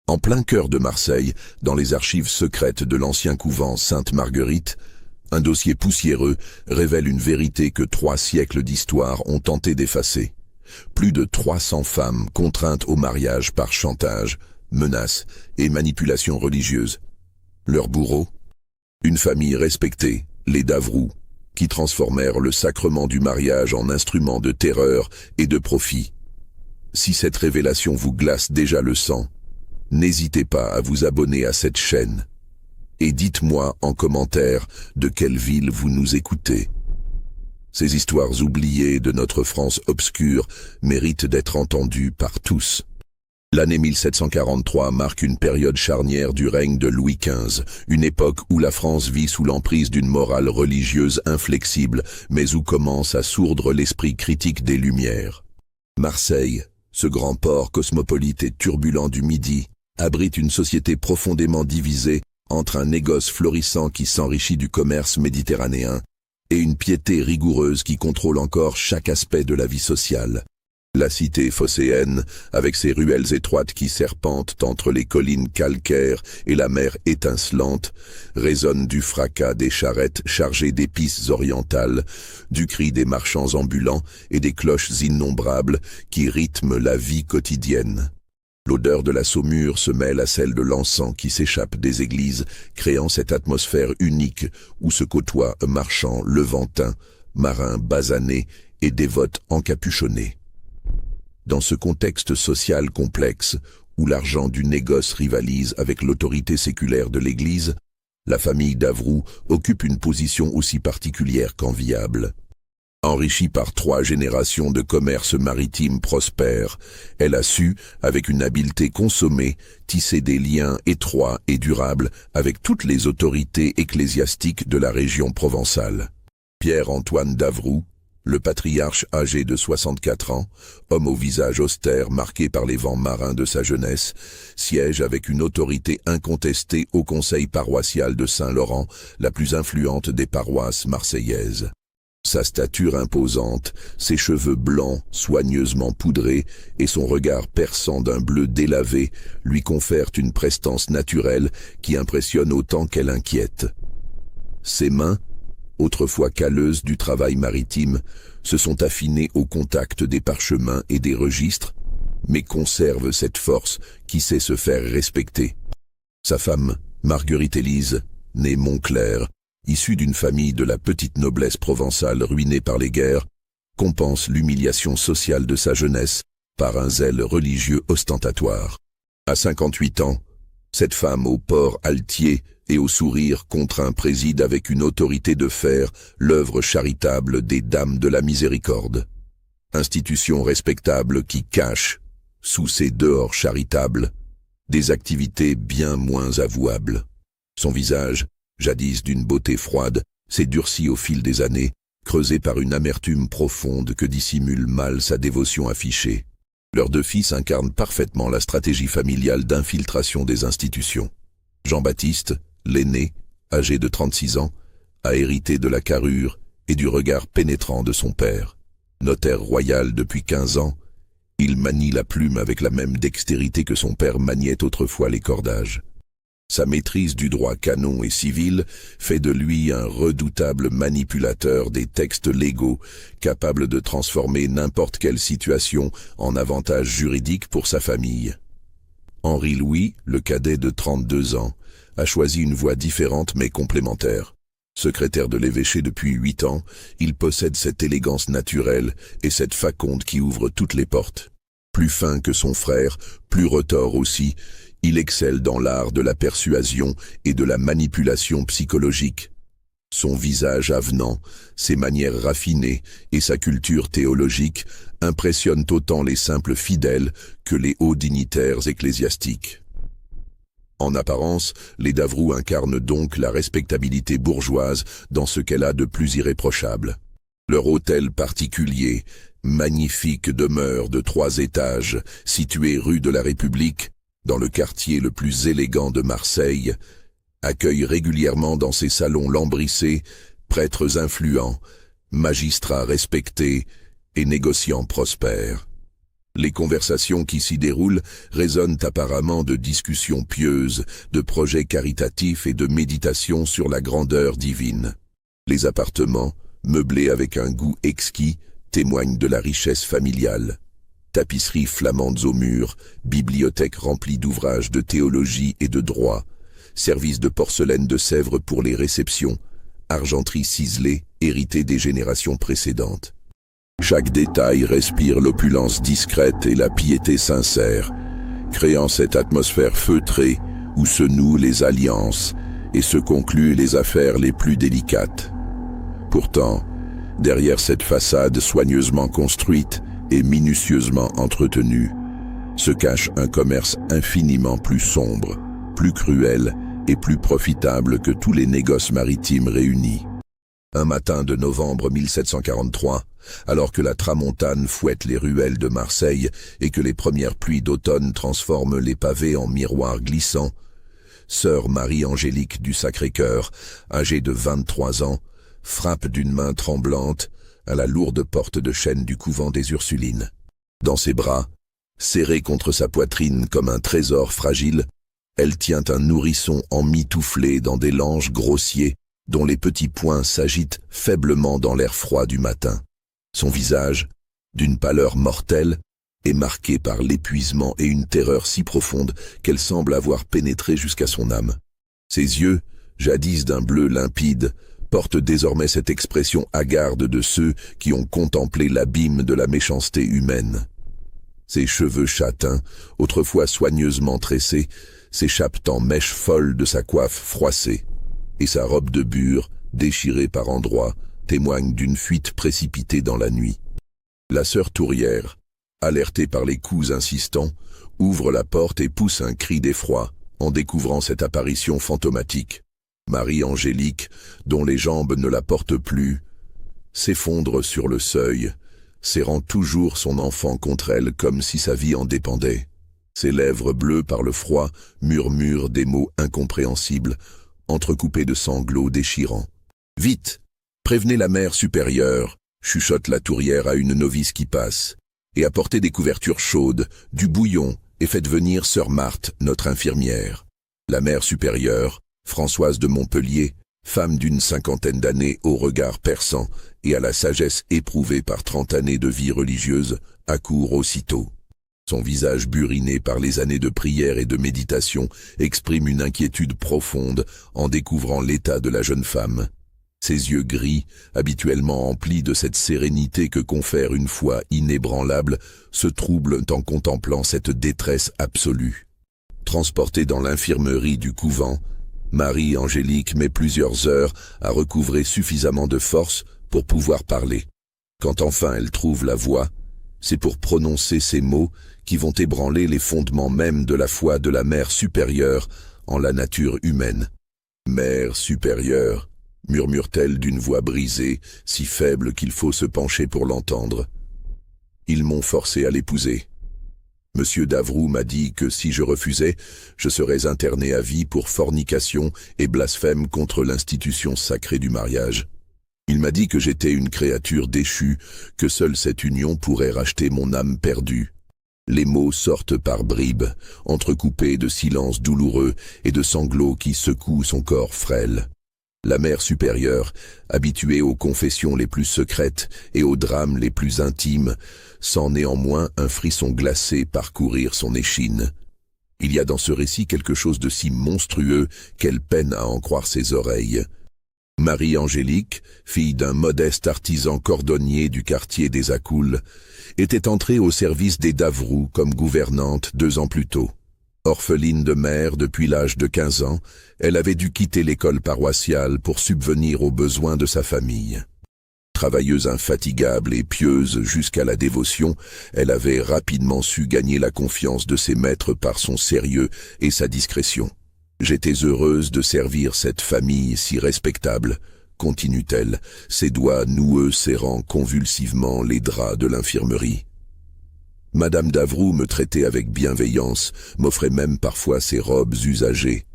En plein cœur de Marseille, dans les archives secrètes de l'ancien couvent Sainte-Marguerite, un dossier poussiéreux révèle une vérité que 3 siècles d'histoire ont tenté d'effacer. Plus de 300 femmes contraintes au mariage par chantage, menaces et manipulation religieuse. Leur bourreau? Une famille respectée, les Davroux, qui transformèrent le sacrement du mariage en instrument de terreur et de profit. Si cette révélation vous glace déjà le sang, n'hésitez pas à vous abonner à cette chaîne. Et dites-moi en commentaire de quelle ville vous nous écoutez. Ces histoires oubliées de notre France obscure méritent d'être entendues par tous. L'année 1743 marque une période charnière du règne de Louis XV, une époque où la France vit sous l'emprise d'une morale religieuse inflexible, mais où commence à sourdre l'esprit critique des Lumières. Marseille, ce grand port cosmopolite et turbulent du Midi, abrite une société profondément divisée entre un négoce florissant qui s'enrichit du commerce méditerranéen et une piété rigoureuse qui contrôle encore chaque aspect de la vie sociale. La cité phocéenne, avec ses ruelles étroites qui serpentent entre les collines calcaires et la mer étincelante, résonne du fracas des charrettes chargées d'épices orientales, du cri des marchands ambulants et des cloches innombrables qui rythment la vie quotidienne. L'odeur de la saumure se mêle à celle de l'encens qui s'échappe des églises, créant cette atmosphère unique où se côtoient marchands levantins, marins basanés et dévotes encapuchonnés. Dans ce contexte social complexe, où l'argent du négoce rivalise avec l'autorité séculaire de l'Église, la famille Davroux occupe une position aussi particulière qu'enviable. Enrichie par 3 générations de commerce maritime prospère, elle a su, avec une habileté consommée, tisser des liens étroits et durables avec toutes les autorités ecclésiastiques de la région provençale. Pierre-Antoine Davroux, le patriarche âgé de 64 ans, homme au visage austère marqué par les vents marins de sa jeunesse, siège avec une autorité incontestée au conseil paroissial de Saint-Laurent, la plus influente des paroisses marseillaises. Sa stature imposante, ses cheveux blancs soigneusement poudrés et son regard perçant d'un bleu délavé lui confèrent une prestance naturelle qui impressionne autant qu'elle inquiète. Ses mains, autrefois calleuses du travail maritime, se sont affinées au contact des parchemins et des registres, mais conservent cette force qui sait se faire respecter. Sa femme, Marguerite Élise, née Montclair, issue d'une famille de la petite noblesse provençale ruinée par les guerres, compense l'humiliation sociale de sa jeunesse par un zèle religieux ostentatoire. À 58 ans, cette femme au port altier et au sourire contraint préside avec une autorité de fer l'œuvre charitable des Dames de la Miséricorde. Institution respectable qui cache, sous ses dehors charitables, des activités bien moins avouables. Son visage, jadis d'une beauté froide, s'est durci au fil des années, creusé par une amertume profonde que dissimule mal sa dévotion affichée. Leurs 2 fils incarnent parfaitement la stratégie familiale d'infiltration des institutions. Jean-Baptiste, l'aîné, âgé de 36 ans, a hérité de la carrure et du regard pénétrant de son père. Notaire royal depuis 15 ans, il manie la plume avec la même dextérité que son père maniait autrefois les cordages. Sa maîtrise du droit canon et civil fait de lui un redoutable manipulateur des textes légaux, capable de transformer n'importe quelle situation en avantage juridique pour sa famille. Henri-Louis, le cadet de 32 ans, a choisi une voie différente mais complémentaire. Secrétaire de l'évêché depuis 8 ans, il possède cette élégance naturelle et cette faconde qui ouvre toutes les portes. Plus fin que son frère, plus retors aussi, il excelle dans l'art de la persuasion et de la manipulation psychologique. Son visage avenant, ses manières raffinées et sa culture théologique impressionnent autant les simples fidèles que les hauts dignitaires ecclésiastiques. En apparence, les Davroux incarnent donc la respectabilité bourgeoise dans ce qu'elle a de plus irréprochable. Leur hôtel particulier, magnifique demeure de 3 étages, située rue de la République, dans le quartier le plus élégant de Marseille, accueille régulièrement dans ses salons lambrissés prêtres influents, magistrats respectés et négociants prospères. Les conversations qui s'y déroulent résonnent apparemment de discussions pieuses, de projets caritatifs et de méditations sur la grandeur divine. Les appartements, meublés avec un goût exquis, témoignent de la richesse familiale. Tapisseries flamandes aux murs, bibliothèque remplie d'ouvrages de théologie et de droit, services de porcelaine de Sèvres pour les réceptions, argenterie ciselée, héritée des générations précédentes. Chaque détail respire l'opulence discrète et la piété sincère, créant cette atmosphère feutrée où se nouent les alliances et se concluent les affaires les plus délicates. Pourtant, derrière cette façade soigneusement construite et minutieusement entretenue, se cache un commerce infiniment plus sombre, plus cruel et plus profitable que tous les négoces maritimes réunis. Un matin de novembre 1743, alors que la tramontane fouette les ruelles de Marseille et que les premières pluies d'automne transforment les pavés en miroirs glissants, sœur Marie-Angélique du Sacré-Cœur, âgée de 23 ans, frappe d'une main tremblante à la lourde porte de chêne du couvent des Ursulines. Dans ses bras, serré contre sa poitrine comme un trésor fragile, elle tient un nourrisson emmitouflé dans des langes grossiers dont les petits poings s'agitent faiblement dans l'air froid du matin. Son visage, d'une pâleur mortelle, est marqué par l'épuisement et une terreur si profonde qu'elle semble avoir pénétré jusqu'à son âme. Ses yeux, jadis d'un bleu limpide, portent désormais cette expression hagarde de ceux qui ont contemplé l'abîme de la méchanceté humaine. Ses cheveux châtains, autrefois soigneusement tressés, s'échappent en mèches folles de sa coiffe froissée, et sa robe de bure, déchirée par endroits, témoigne d'une fuite précipitée dans la nuit. La sœur Tourière, alertée par les coups insistants, ouvre la porte et pousse un cri d'effroi en découvrant cette apparition fantomatique. Marie-Angélique, dont les jambes ne la portent plus, s'effondre sur le seuil, serrant toujours son enfant contre elle comme si sa vie en dépendait. Ses lèvres bleues par le froid murmurent des mots incompréhensibles, entrecoupés de sanglots déchirants. « Vite, prévenez la mère supérieure !» chuchote la Tourière à une novice qui passe, « et apportez des couvertures chaudes, du bouillon, et faites venir sœur Marthe, notre infirmière. » La mère supérieure, Françoise de Montpellier, femme d'une 50aine d'années au regard perçant et à la sagesse éprouvée par 30 années de vie religieuse, accourt aussitôt. Son visage buriné par les années de prière et de méditation exprime une inquiétude profonde en découvrant l'état de la jeune femme. Ses yeux gris, habituellement emplis de cette sérénité que confère une foi inébranlable, se troublent en contemplant cette détresse absolue. Transportée dans l'infirmerie du couvent, Marie-Angélique met plusieurs heures à recouvrer suffisamment de force pour pouvoir parler. Quand enfin elle trouve la voix, c'est pour prononcer ces mots qui vont ébranler les fondements même de la foi de la Mère supérieure en la nature humaine. « Mère supérieure », murmure-t-elle d'une voix brisée, si faible qu'il faut se pencher pour l'entendre. « Ils m'ont forcé à l'épouser. Monsieur Davroux m'a dit que si je refusais, je serais interné à vie pour fornication et blasphème contre l'institution sacrée du mariage. Il m'a dit que j'étais une créature déchue, que seule cette union pourrait racheter mon âme perdue. » Les mots sortent par bribes, entrecoupés de silences douloureux et de sanglots qui secouent son corps frêle. La mère supérieure, habituée aux confessions les plus secrètes et aux drames les plus intimes, sent néanmoins un frisson glacé parcourir son échine. Il y a dans ce récit quelque chose de si monstrueux qu'elle peine à en croire ses oreilles. Marie-Angélique, fille d'un modeste artisan cordonnier du quartier des Accoules, était entrée au service des Davroux comme gouvernante 2 ans plus tôt. Orpheline de mère depuis l'âge de 15 ans, elle avait dû quitter l'école paroissiale pour subvenir aux besoins de sa famille. Travailleuse infatigable et pieuse jusqu'à la dévotion, elle avait rapidement su gagner la confiance de ses maîtres par son sérieux et sa discrétion. « J'étais heureuse de servir cette famille si respectable », continue-t-elle, ses doigts noueux serrant convulsivement les draps de l'infirmerie. Madame Davroux me traitait avec bienveillance, m'offrait même parfois ses robes usagées.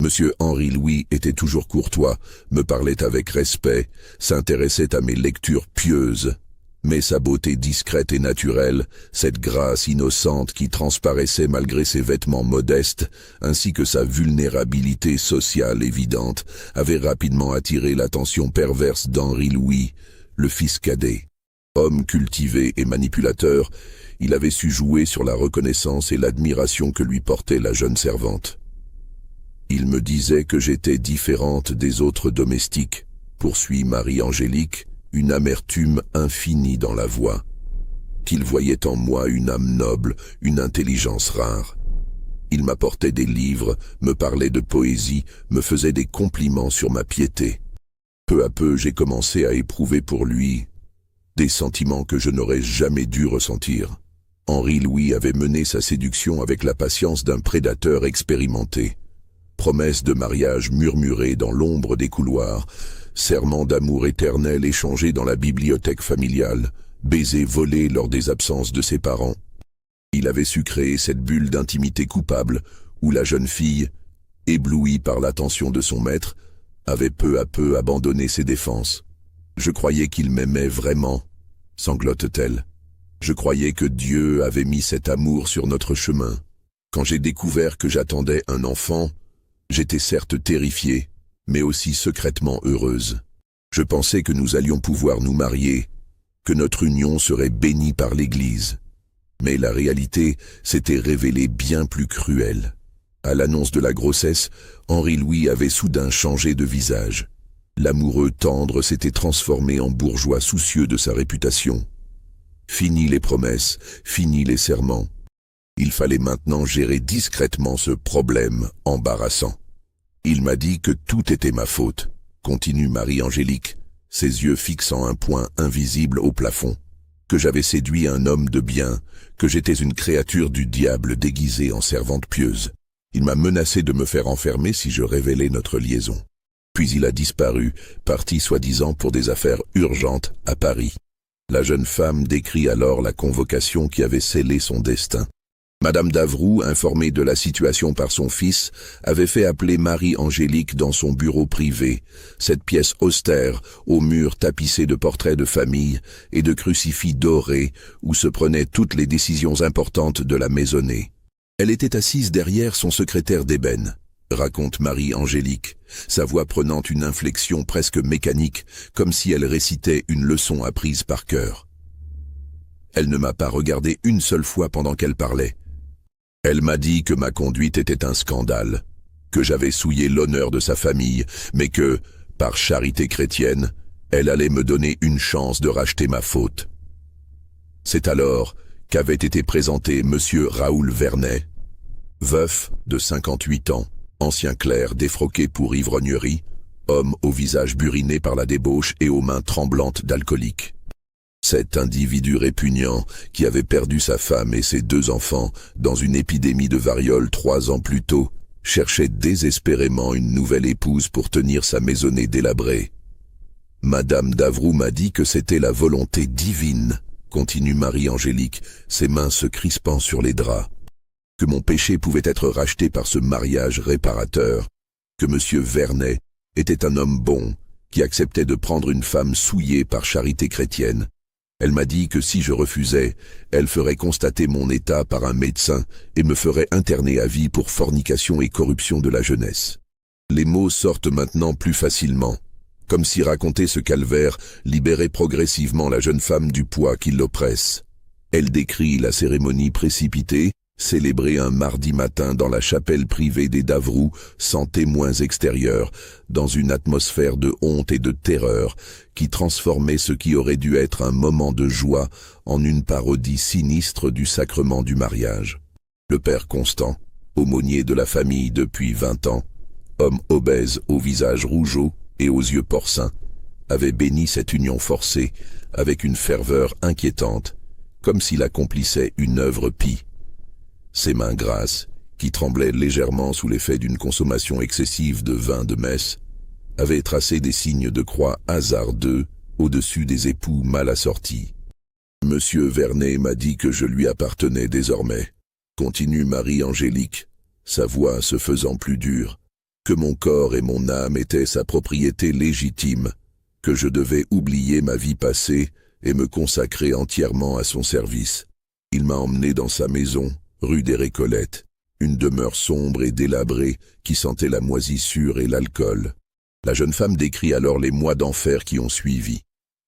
Monsieur Henri-Louis était toujours courtois, me parlait avec respect, s'intéressait à mes lectures pieuses. Mais sa beauté discrète et naturelle, cette grâce innocente qui transparaissait malgré ses vêtements modestes, ainsi que sa vulnérabilité sociale évidente, avait rapidement attiré l'attention perverse d'Henri Louis, le fils cadet. Homme cultivé et manipulateur, il avait su jouer sur la reconnaissance et l'admiration que lui portait la jeune servante. Il me disait que j'étais différente des autres domestiques, poursuit Marie-Angélique, une amertume infinie dans la voix, qu'il voyait en moi une âme noble, une intelligence rare. Il m'apportait des livres, me parlait de poésie, me faisait des compliments sur ma piété. Peu à peu, j'ai commencé à éprouver pour lui des sentiments que je n'aurais jamais dû ressentir. Henri Louis avait mené sa séduction avec la patience d'un prédateur expérimenté. Promesses de mariage murmurées dans l'ombre des couloirs, serments d'amour éternel échangés dans la bibliothèque familiale, baisers volés lors des absences de ses parents. Il avait su créer cette bulle d'intimité coupable où la jeune fille, éblouie par l'attention de son maître, avait peu à peu abandonné ses défenses. Je croyais qu'il m'aimait vraiment, sanglote-t-elle. Je croyais que Dieu avait mis cet amour sur notre chemin. Quand j'ai découvert que j'attendais un enfant, j'étais certes terrifiée, mais aussi secrètement heureuse. Je pensais que nous allions pouvoir nous marier, que notre union serait bénie par l'Église. Mais la réalité s'était révélée bien plus cruelle. À l'annonce de la grossesse, Henri Louis avait soudain changé de visage. L'amoureux tendre s'était transformé en bourgeois soucieux de sa réputation. Fini les promesses, fini les serments. Il fallait maintenant gérer discrètement ce problème embarrassant. Il m'a dit que tout était ma faute, continue Marie-Angélique, ses yeux fixant un point invisible au plafond, que j'avais séduit un homme de bien, que j'étais une créature du diable déguisée en servante pieuse. Il m'a menacé de me faire enfermer si je révélais notre liaison. Puis il a disparu, parti soi-disant pour des affaires urgentes à Paris. La jeune femme décrit alors la convocation qui avait scellé son destin. Madame Davroux, informée de la situation par son fils, avait fait appeler Marie-Angélique dans son bureau privé, cette pièce austère, aux murs tapissés de portraits de famille et de crucifix dorés, où se prenaient toutes les décisions importantes de la maisonnée. Elle était assise derrière son secrétaire d'ébène, raconte Marie-Angélique, sa voix prenant une inflexion presque mécanique, comme si elle récitait une leçon apprise par cœur. Elle ne m'a pas regardé une seule fois pendant qu'elle parlait. Elle m'a dit que ma conduite était un scandale, que j'avais souillé l'honneur de sa famille, mais que, par charité chrétienne, elle allait me donner une chance de racheter ma faute. C'est alors qu'avait été présenté monsieur Raoul Vernet, veuf de 58 ans, ancien clerc défroqué pour ivrognerie, homme au visage buriné par la débauche et aux mains tremblantes d'alcoolique. Cet individu répugnant, qui avait perdu sa femme et ses 2 enfants dans une épidémie de variole 3 ans plus tôt, cherchait désespérément une nouvelle épouse pour tenir sa maisonnée délabrée. Madame Davroux m'a dit que c'était la volonté divine, continue Marie-Angélique, ses mains se crispant sur les draps, que mon péché pouvait être racheté par ce mariage réparateur, que monsieur Vernet était un homme bon, qui acceptait de prendre une femme souillée par charité chrétienne. Elle m'a dit que si je refusais, elle ferait constater mon état par un médecin et me ferait interner à vie pour fornication et corruption de la jeunesse. Les mots sortent maintenant plus facilement, comme si raconter ce calvaire libérait progressivement la jeune femme du poids qui l'oppresse. Elle décrit la cérémonie précipitée, célébrée un mardi matin dans la chapelle privée des Davroux, sans témoins extérieurs, dans une atmosphère de honte et de terreur, qui transformait ce qui aurait dû être un moment de joie en une parodie sinistre du sacrement du mariage. Le père Constant, aumônier de la famille depuis 20 ans, homme obèse au visage rougeau et aux yeux porcins, avait béni cette union forcée avec une ferveur inquiétante, comme s'il accomplissait une œuvre pie. Ses mains grasses, qui tremblaient légèrement sous l'effet d'une consommation excessive de vin de messe, avaient tracé des signes de croix hasardeux au-dessus des époux mal assortis. Monsieur Vernet m'a dit que je lui appartenais désormais, continue Marie-Angélique, sa voix se faisant plus dure, que mon corps et mon âme étaient sa propriété légitime, que je devais oublier ma vie passée et me consacrer entièrement à son service. Il m'a emmené dans sa maison, rue des Récollettes, une demeure sombre et délabrée qui sentait la moisissure et l'alcool. La jeune femme décrit alors les mois d'enfer qui ont suivi.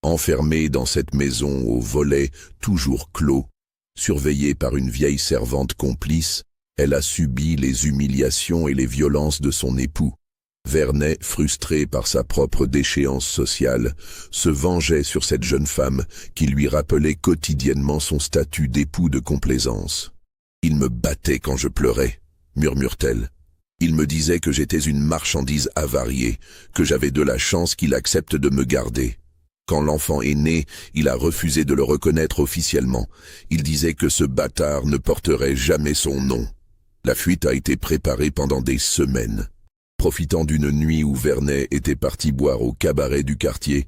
Enfermée dans cette maison aux volets toujours clos, surveillée par une vieille servante complice, elle a subi les humiliations et les violences de son époux. Vernet, frustré par sa propre déchéance sociale, se vengeait sur cette jeune femme qui lui rappelait quotidiennement son statut d'époux de complaisance. « Il me battait quand je pleurais », murmure-t-elle. « Il me disait que j'étais une marchandise avariée, que j'avais de la chance qu'il accepte de me garder. Quand l'enfant est né, il a refusé de le reconnaître officiellement. Il disait que ce bâtard ne porterait jamais son nom. La fuite a été préparée pendant des semaines. » Profitant d'une nuit où Vernet était parti boire au cabaret du quartier,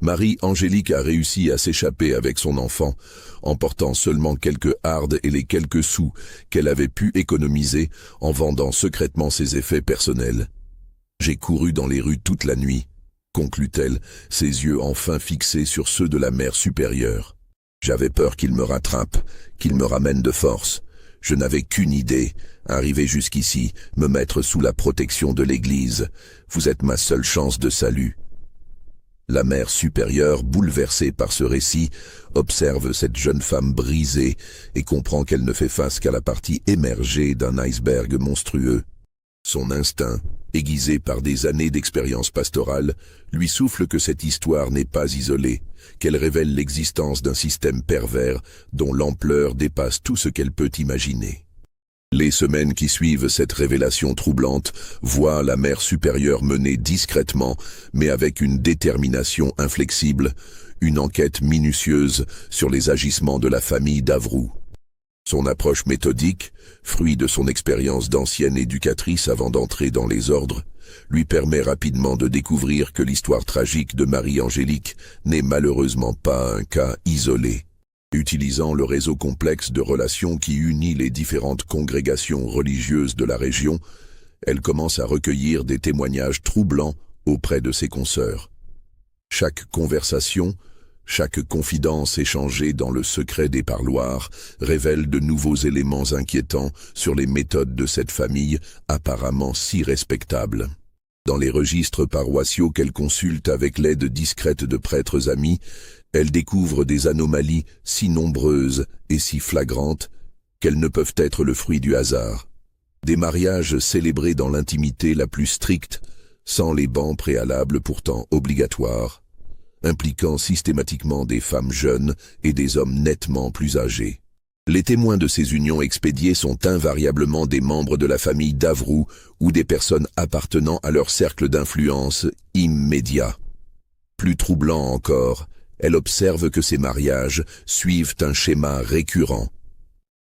Marie-Angélique a réussi à s'échapper avec son enfant, emportant seulement quelques hardes et les quelques sous qu'elle avait pu économiser en vendant secrètement ses effets personnels. « J'ai couru dans les rues toute la nuit », conclut-elle, ses yeux enfin fixés sur ceux de la mère supérieure. « J'avais peur qu'il me rattrape, qu'il me ramène de force. Je n'avais qu'une idée, arriver jusqu'ici, me mettre sous la protection de l'Église. Vous êtes ma seule chance de salut. » La mère supérieure, bouleversée par ce récit, observe cette jeune femme brisée et comprend qu'elle ne fait face qu'à la partie émergée d'un iceberg monstrueux. Son instinct, aiguisé par des années d'expérience pastorale, lui souffle que cette histoire n'est pas isolée, qu'elle révèle l'existence d'un système pervers dont l'ampleur dépasse tout ce qu'elle peut imaginer. Les semaines qui suivent cette révélation troublante voient la mère supérieure mener discrètement, mais avec une détermination inflexible, une enquête minutieuse sur les agissements de la famille Davroux. Son approche méthodique, fruit de son expérience d'ancienne éducatrice avant d'entrer dans les ordres, lui permet rapidement de découvrir que l'histoire tragique de Marie-Angélique n'est malheureusement pas un cas isolé. Utilisant le réseau complexe de relations qui unit les différentes congrégations religieuses de la région, elle commence à recueillir des témoignages troublants auprès de ses consoeurs. Chaque conversation, chaque confidence échangée dans le secret des parloirs révèle de nouveaux éléments inquiétants sur les méthodes de cette famille apparemment si respectable. Dans les registres paroissiaux qu'elle consulte avec l'aide discrète de prêtres amis, elle découvre des anomalies si nombreuses et si flagrantes qu'elles ne peuvent être le fruit du hasard. Des mariages célébrés dans l'intimité la plus stricte, sans les bans préalables pourtant obligatoires, impliquant systématiquement des femmes jeunes et des hommes nettement plus âgés. Les témoins de ces unions expédiées sont invariablement des membres de la famille Davroux ou des personnes appartenant à leur cercle d'influence immédiat. Plus troublant encore, elle observe que ces mariages suivent un schéma récurrent.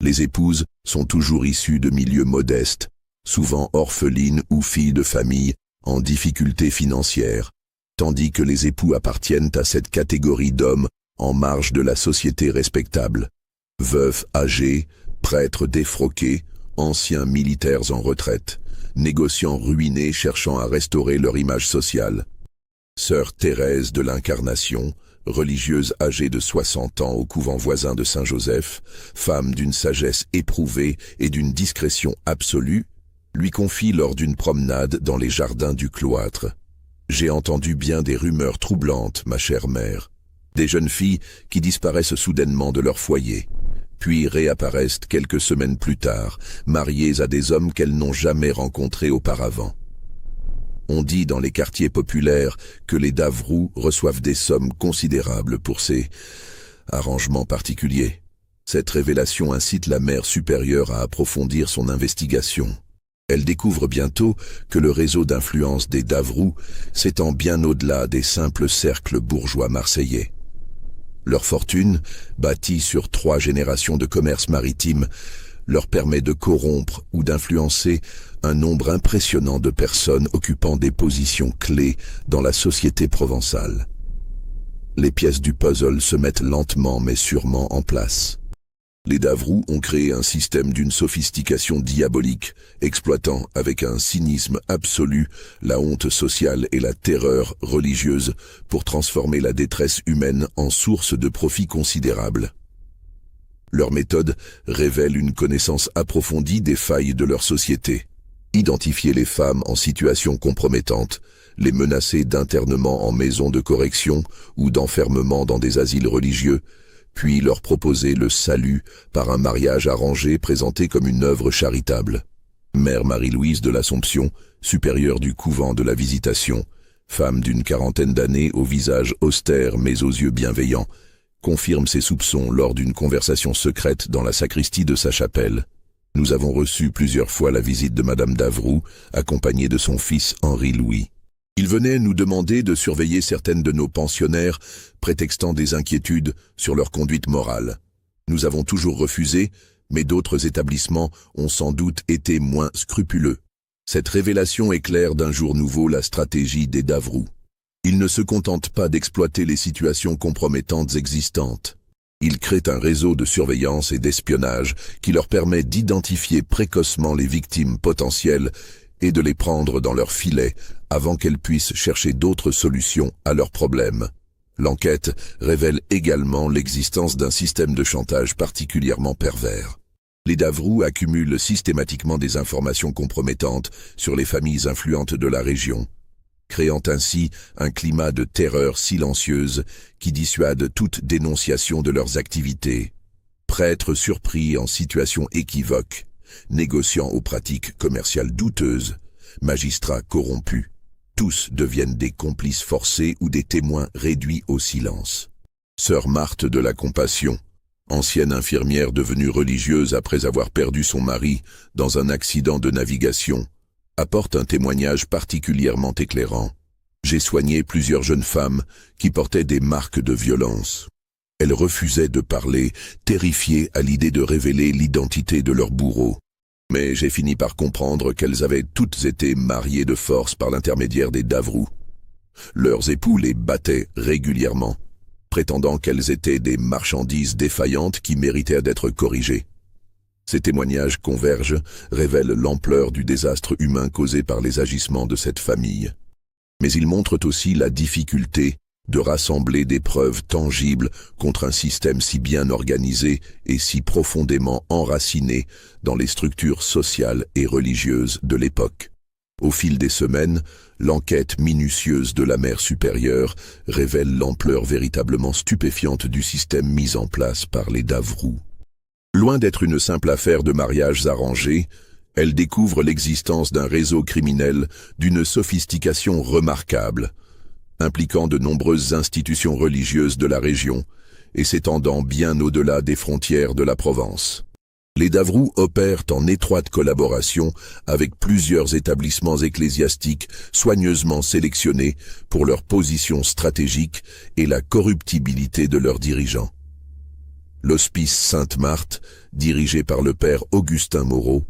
Les épouses sont toujours issues de milieux modestes, souvent orphelines ou filles de famille en difficulté financière, tandis que les époux appartiennent à cette catégorie d'hommes en marge de la société respectable. Veufs âgés, prêtres défroqués, anciens militaires en retraite, négociants ruinés cherchant à restaurer leur image sociale. Sœur Thérèse de l'Incarnation, religieuse âgée de 60 ans au couvent voisin de Saint-Joseph, femme d'une sagesse éprouvée et d'une discrétion absolue, lui confie lors d'une promenade dans les jardins du cloître. « J'ai entendu bien des rumeurs troublantes, ma chère mère. Des jeunes filles qui disparaissent soudainement de leur foyer, puis réapparaissent quelques semaines plus tard, mariées à des hommes qu'elles n'ont jamais rencontrés auparavant. On dit dans les quartiers populaires que les Davroux reçoivent des sommes considérables pour ces arrangements particuliers. Cette révélation incite la mère supérieure à approfondir son investigation. Elle découvre bientôt que le réseau d'influence des Davroux s'étend bien au-delà des simples cercles bourgeois marseillais. Leur fortune, bâtie sur 3 générations de commerce maritime, leur permet de corrompre ou d'influencer un nombre impressionnant de personnes occupant des positions clés dans la société provençale. Les pièces du puzzle se mettent lentement mais sûrement en place. Les Davrous ont créé un système d'une sophistication diabolique, exploitant avec un cynisme absolu la honte sociale et la terreur religieuse pour transformer la détresse humaine en source de profit considérable. Leur méthode révèle une connaissance approfondie des failles de leur société. Identifier les femmes en situation compromettante, les menacer d'internement en maison de correction ou d'enfermement dans des asiles religieux, puis leur proposer le salut par un mariage arrangé présenté comme une œuvre charitable. Mère Marie-Louise de l'Assomption, supérieure du couvent de la Visitation, femme d'une quarantaine d'années au visage austère mais aux yeux bienveillants, confirme ses soupçons lors d'une conversation secrète dans la sacristie de sa chapelle. Nous avons reçu plusieurs fois la visite de Madame Davrou, accompagnée de son fils Henri-Louis. Il venait nous demander de surveiller certaines de nos pensionnaires, prétextant des inquiétudes sur leur conduite morale. Nous avons toujours refusé, mais d'autres établissements ont sans doute été moins scrupuleux. Cette révélation éclaire d'un jour nouveau la stratégie des Davrous. Ils ne se contentent pas d'exploiter les situations compromettantes existantes. Ils créent un réseau de surveillance et d'espionnage qui leur permet d'identifier précocement les victimes potentielles et de les prendre dans leur filet avant qu'elles puissent chercher d'autres solutions à leurs problèmes. L'enquête révèle également l'existence d'un système de chantage particulièrement pervers. Les Davrous accumulent systématiquement des informations compromettantes sur les familles influentes de la région, créant ainsi un climat de terreur silencieuse qui dissuade toute dénonciation de leurs activités. Prêtres surpris en situation équivoque, négociants aux pratiques commerciales douteuses, magistrats corrompus, tous deviennent des complices forcés ou des témoins réduits au silence. Sœur Marthe de la Compassion, ancienne infirmière devenue religieuse après avoir perdu son mari dans un accident de navigation, apporte un témoignage particulièrement éclairant. J'ai soigné plusieurs jeunes femmes qui portaient des marques de violence. Elles refusaient de parler, terrifiées à l'idée de révéler l'identité de leur bourreau. Mais j'ai fini par comprendre qu'elles avaient toutes été mariées de force par l'intermédiaire des Davrous. Leurs époux les battaient régulièrement, prétendant qu'elles étaient des marchandises défaillantes qui méritaient d'être corrigées. Ces témoignages convergent, révèlent l'ampleur du désastre humain causé par les agissements de cette famille. Mais ils montrent aussi la difficulté de rassembler des preuves tangibles contre un système si bien organisé et si profondément enraciné dans les structures sociales et religieuses de l'époque. Au fil des semaines, l'enquête minutieuse de la mère supérieure révèle l'ampleur véritablement stupéfiante du système mis en place par les Davrous. Loin d'être une simple affaire de mariages arrangés, elle découvre l'existence d'un réseau criminel d'une sophistication remarquable, impliquant de nombreuses institutions religieuses de la région et s'étendant bien au-delà des frontières de la Provence. Les Davrous opèrent en étroite collaboration avec plusieurs établissements ecclésiastiques soigneusement sélectionnés pour leur position stratégique et la corruptibilité de leurs dirigeants. L'Hospice Sainte-Marthe, dirigé par le père Augustin Moreau,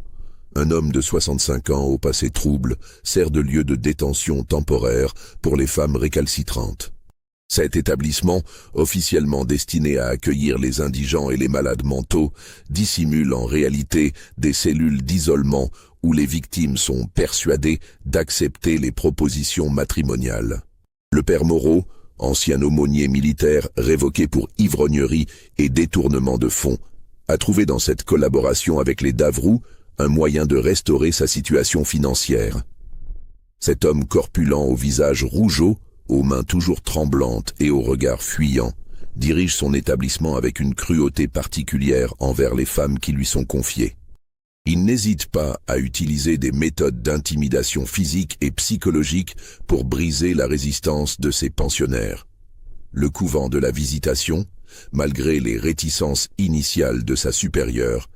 un homme de 65 ans au passé trouble, sert de lieu de détention temporaire pour les femmes récalcitrantes. Cet établissement, officiellement destiné à accueillir les indigents et les malades mentaux, dissimule en réalité des cellules d'isolement où les victimes sont persuadées d'accepter les propositions matrimoniales. Le père Moreau, ancien aumônier militaire révoqué pour ivrognerie et détournement de fonds, a trouvé dans cette collaboration avec les Davrous un moyen de restaurer sa situation financière. Cet homme corpulent au visage rougeau, aux mains toujours tremblantes et au regard fuyant, dirige son établissement avec une cruauté particulière envers les femmes qui lui sont confiées. Il n'hésite pas à utiliser des méthodes d'intimidation physique et psychologique pour briser la résistance de ses pensionnaires. Le couvent de la Visitation, malgré les réticences initiales de sa supérieure,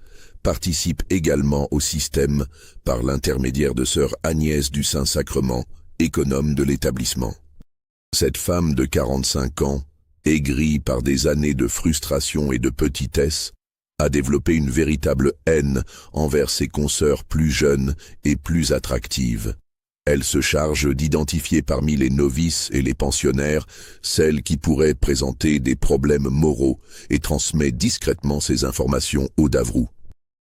participe également au système par l'intermédiaire de sœur Agnès du Saint-Sacrement, économe de l'établissement. Cette femme de 45 ans, aigrie par des années de frustration et de petitesse, a développé une véritable haine envers ses consoeurs plus jeunes et plus attractives. Elle se charge d'identifier parmi les novices et les pensionnaires celles qui pourraient présenter des problèmes moraux et transmet discrètement ces informations aux Davrous.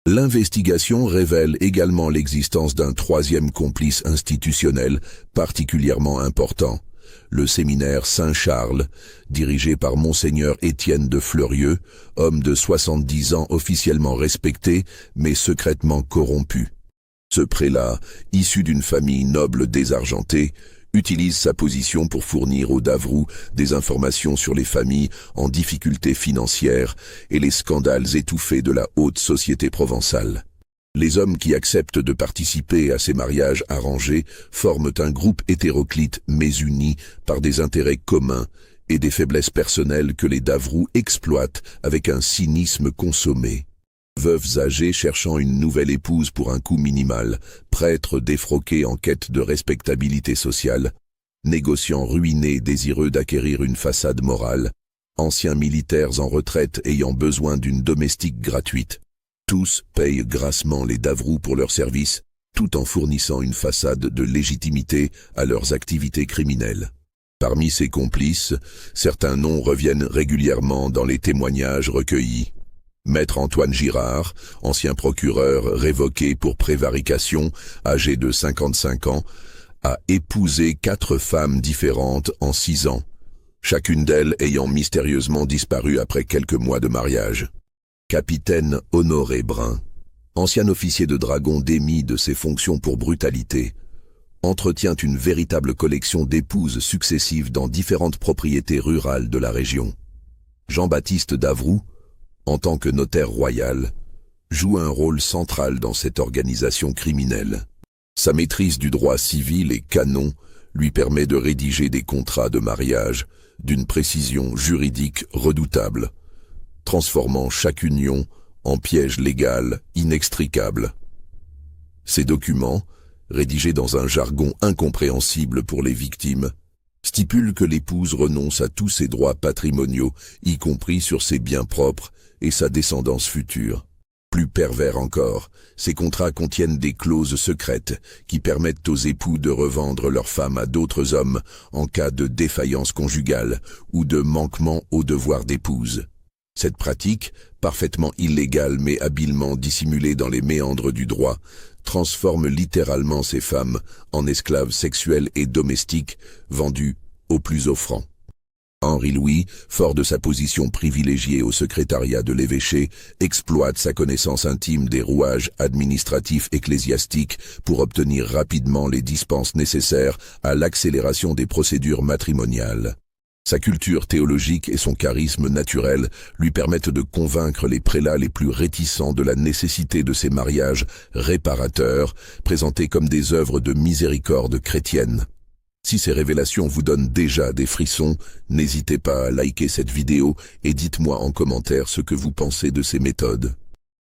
L'investigation révèle également l'existence d'un troisième complice institutionnel particulièrement important, le séminaire Saint-Charles, dirigé par Monseigneur Étienne de Fleurieux, homme de 70 ans officiellement respecté, mais secrètement corrompu. Ce prélat, issu d'une famille noble désargentée, utilise sa position pour fournir aux Davrous des informations sur les familles en difficulté financière et les scandales étouffés de la haute société provençale. Les hommes qui acceptent de participer à ces mariages arrangés forment un groupe hétéroclite mais uni par des intérêts communs et des faiblesses personnelles que les Davrous exploitent avec un cynisme consommé. Veuves âgées cherchant une nouvelle épouse pour un coût minimal, prêtres défroqués en quête de respectabilité sociale, négociants ruinés désireux d'acquérir une façade morale, anciens militaires en retraite ayant besoin d'une domestique gratuite. Tous payent grassement les Davrous pour leurs services, tout en fournissant une façade de légitimité à leurs activités criminelles. Parmi ces complices, certains noms reviennent régulièrement dans les témoignages recueillis. Maître Antoine Girard, ancien procureur révoqué pour prévarication, âgé de 55 ans, a épousé 4 femmes différentes en 6 ans, chacune d'elles ayant mystérieusement disparu après quelques mois de mariage. Capitaine Honoré Brun, ancien officier de dragon démis de ses fonctions pour brutalité, entretient une véritable collection d'épouses successives dans différentes propriétés rurales de la région. Jean-Baptiste Davrou, en tant que notaire royal, joue un rôle central dans cette organisation criminelle. Sa maîtrise du droit civil et canon lui permet de rédiger des contrats de mariage d'une précision juridique redoutable, transformant chaque union en piège légal inextricable. Ces documents, rédigés dans un jargon incompréhensible pour les victimes, stipulent que l'épouse renonce à tous ses droits patrimoniaux, y compris sur ses biens propres et sa descendance future. Plus pervers encore, ces contrats contiennent des clauses secrètes qui permettent aux époux de revendre leur femme à d'autres hommes en cas de défaillance conjugale ou de manquement au devoir d'épouse. Cette pratique, parfaitement illégale mais habilement dissimulée dans les méandres du droit, transforme littéralement ces femmes en esclaves sexuels et domestiques vendus aux plus offrants. Henri-Louis, fort de sa position privilégiée au secrétariat de l'évêché, exploite sa connaissance intime des rouages administratifs ecclésiastiques pour obtenir rapidement les dispenses nécessaires à l'accélération des procédures matrimoniales. Sa culture théologique et son charisme naturel lui permettent de convaincre les prélats les plus réticents de la nécessité de ces mariages réparateurs, présentés comme des œuvres de miséricorde chrétienne. Si ces révélations vous donnent déjà des frissons, n'hésitez pas à liker cette vidéo et dites-moi en commentaire ce que vous pensez de ces méthodes.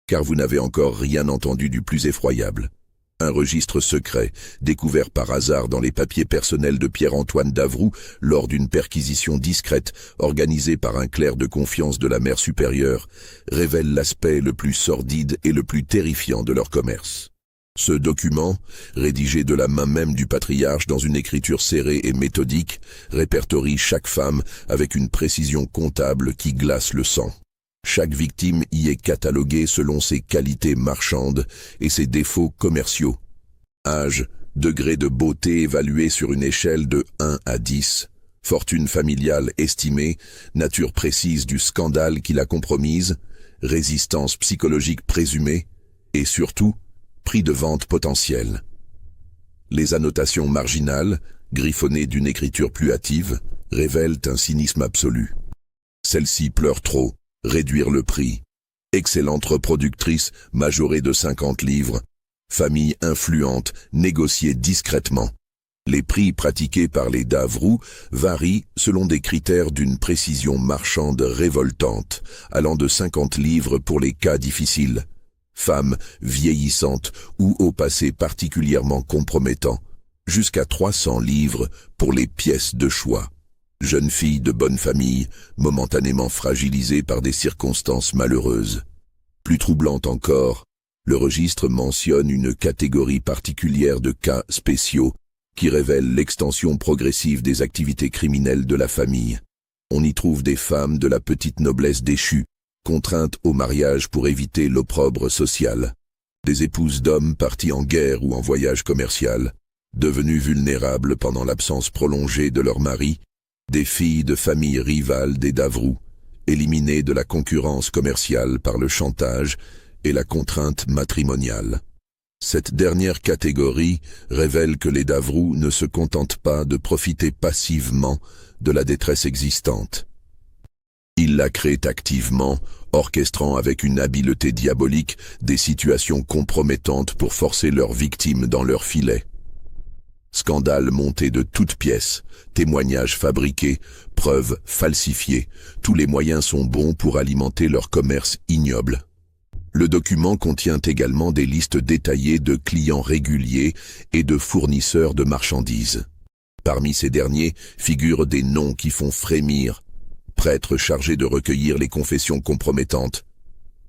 Car vous n'avez encore rien entendu du plus effroyable. Un registre secret, découvert par hasard dans les papiers personnels de Pierre-Antoine Davrou lors d'une perquisition discrète organisée par un clerc de confiance de la mère supérieure, révèle l'aspect le plus sordide et le plus terrifiant de leur commerce. Ce document, rédigé de la main même du patriarche dans une écriture serrée et méthodique, répertorie chaque femme avec une précision comptable qui glace le sang. Chaque victime y est cataloguée selon ses qualités marchandes et ses défauts commerciaux. Âge, degré de beauté évalué sur une échelle de 1 à 10, fortune familiale estimée, nature précise du scandale qui l'a compromise, résistance psychologique présumée et surtout, prix de vente potentiel. Les annotations marginales, griffonnées d'une écriture plus hâtive, révèlent un cynisme absolu. Celle-ci pleure trop. Réduire le prix. Excellente reproductrice, majorée de 50 livres. Famille influente, négociée discrètement. Les prix pratiqués par les Davrous varient selon des critères d'une précision marchande révoltante, allant de 50 livres pour les cas difficiles. Femmes vieillissantes ou au passé particulièrement compromettant, jusqu'à 300 livres pour les pièces de choix. Jeune fille de bonne famille, momentanément fragilisée par des circonstances malheureuses. Plus troublante encore, le registre mentionne une catégorie particulière de cas spéciaux qui révèle l'extension progressive des activités criminelles de la famille. On y trouve des femmes de la petite noblesse déchue, contraintes au mariage pour éviter l'opprobre social, des épouses d'hommes partis en guerre ou en voyage commercial, devenues vulnérables pendant l'absence prolongée de leur mari, des filles de familles rivales des Davrous, éliminées de la concurrence commerciale par le chantage et la contrainte matrimoniale. Cette dernière catégorie révèle que les Davrous ne se contentent pas de profiter passivement de la détresse existante. Ils la créent activement, orchestrant avec une habileté diabolique des situations compromettantes pour forcer leurs victimes dans leur filet. Scandales montés de toutes pièces, témoignages fabriqués, preuves falsifiées, tous les moyens sont bons pour alimenter leur commerce ignoble. Le document contient également des listes détaillées de clients réguliers et de fournisseurs de marchandises. Parmi ces derniers figurent des noms qui font frémir: prêtres chargés de recueillir les confessions compromettantes,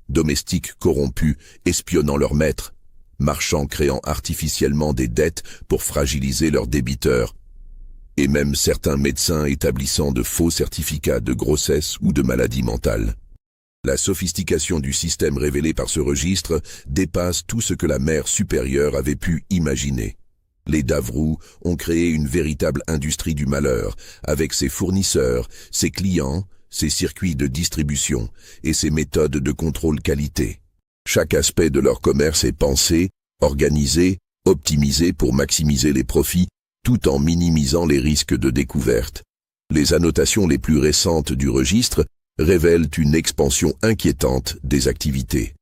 domestiques corrompus espionnant leurs maîtres, marchands créant artificiellement des dettes pour fragiliser leurs débiteurs, et même certains médecins établissant de faux certificats de grossesse ou de maladie mentale. La sophistication du système révélé par ce registre dépasse tout ce que la mère supérieure avait pu imaginer. Les Davrous ont créé une véritable industrie du malheur, avec ses fournisseurs, ses clients, ses circuits de distribution et ses méthodes de contrôle qualité. Chaque aspect de leur commerce est pensé, organisé, optimisé pour maximiser les profits, tout en minimisant les risques de découverte. Les annotations les plus récentes du registre révèlent une expansion inquiétante des activités.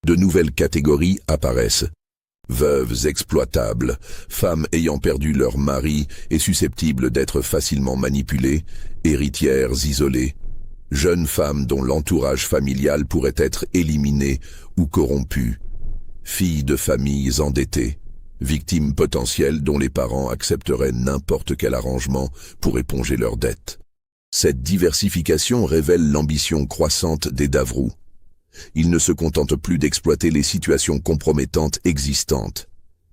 De nouvelles catégories apparaissent. Veuves exploitables, femmes ayant perdu leur mari et susceptibles d'être facilement manipulées, héritières isolées, jeunes femmes dont l'entourage familial pourrait être éliminé ou corrompu, filles de familles endettées, victimes potentielles dont les parents accepteraient n'importe quel arrangement pour éponger leurs dettes. Cette diversification révèle l'ambition croissante des Davrous. Ils ne se contentent plus d'exploiter les situations compromettantes existantes.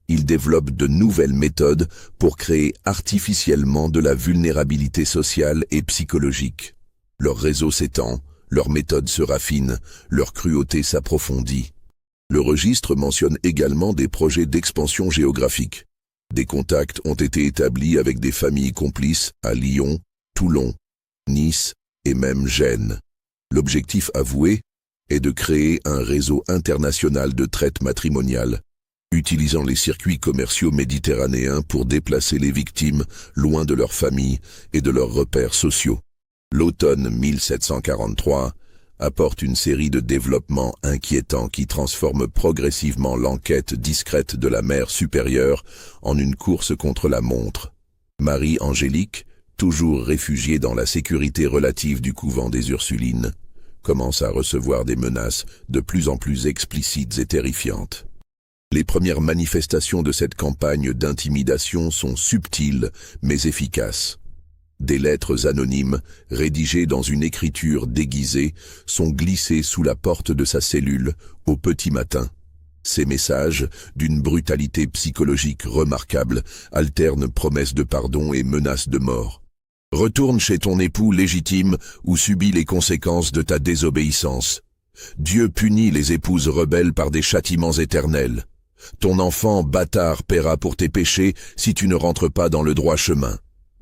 Ils développent de nouvelles méthodes pour créer artificiellement de la vulnérabilité sociale et psychologique. Leur réseau s'étend, leurs méthodes se raffinent, leur cruauté s'approfondit. Le registre mentionne également des projets d'expansion géographique. Des contacts ont été établis avec des familles complices à Lyon, Toulon, Nice et même Gênes. L'objectif avoué est de créer un réseau international de traite matrimoniale, utilisant les circuits commerciaux méditerranéens pour déplacer les victimes loin de leur famille et de leurs repères sociaux. L'automne 1743 apporte une série de développements inquiétants qui transforment progressivement l'enquête discrète de la mère supérieure en une course contre la montre. Marie-Angélique, toujours réfugiée dans la sécurité relative du couvent des Ursulines, commence à recevoir des menaces de plus en plus explicites et terrifiantes. Les premières manifestations de cette campagne d'intimidation sont subtiles mais efficaces. Des lettres anonymes, rédigées dans une écriture déguisée, sont glissées sous la porte de sa cellule au petit matin. Ces messages, d'une brutalité psychologique remarquable, alternent promesses de pardon et menaces de mort. Retourne chez ton époux légitime ou subis les conséquences de ta désobéissance. Dieu punit les épouses rebelles par des châtiments éternels. Ton enfant bâtard paiera pour tes péchés si tu ne rentres pas dans le droit chemin.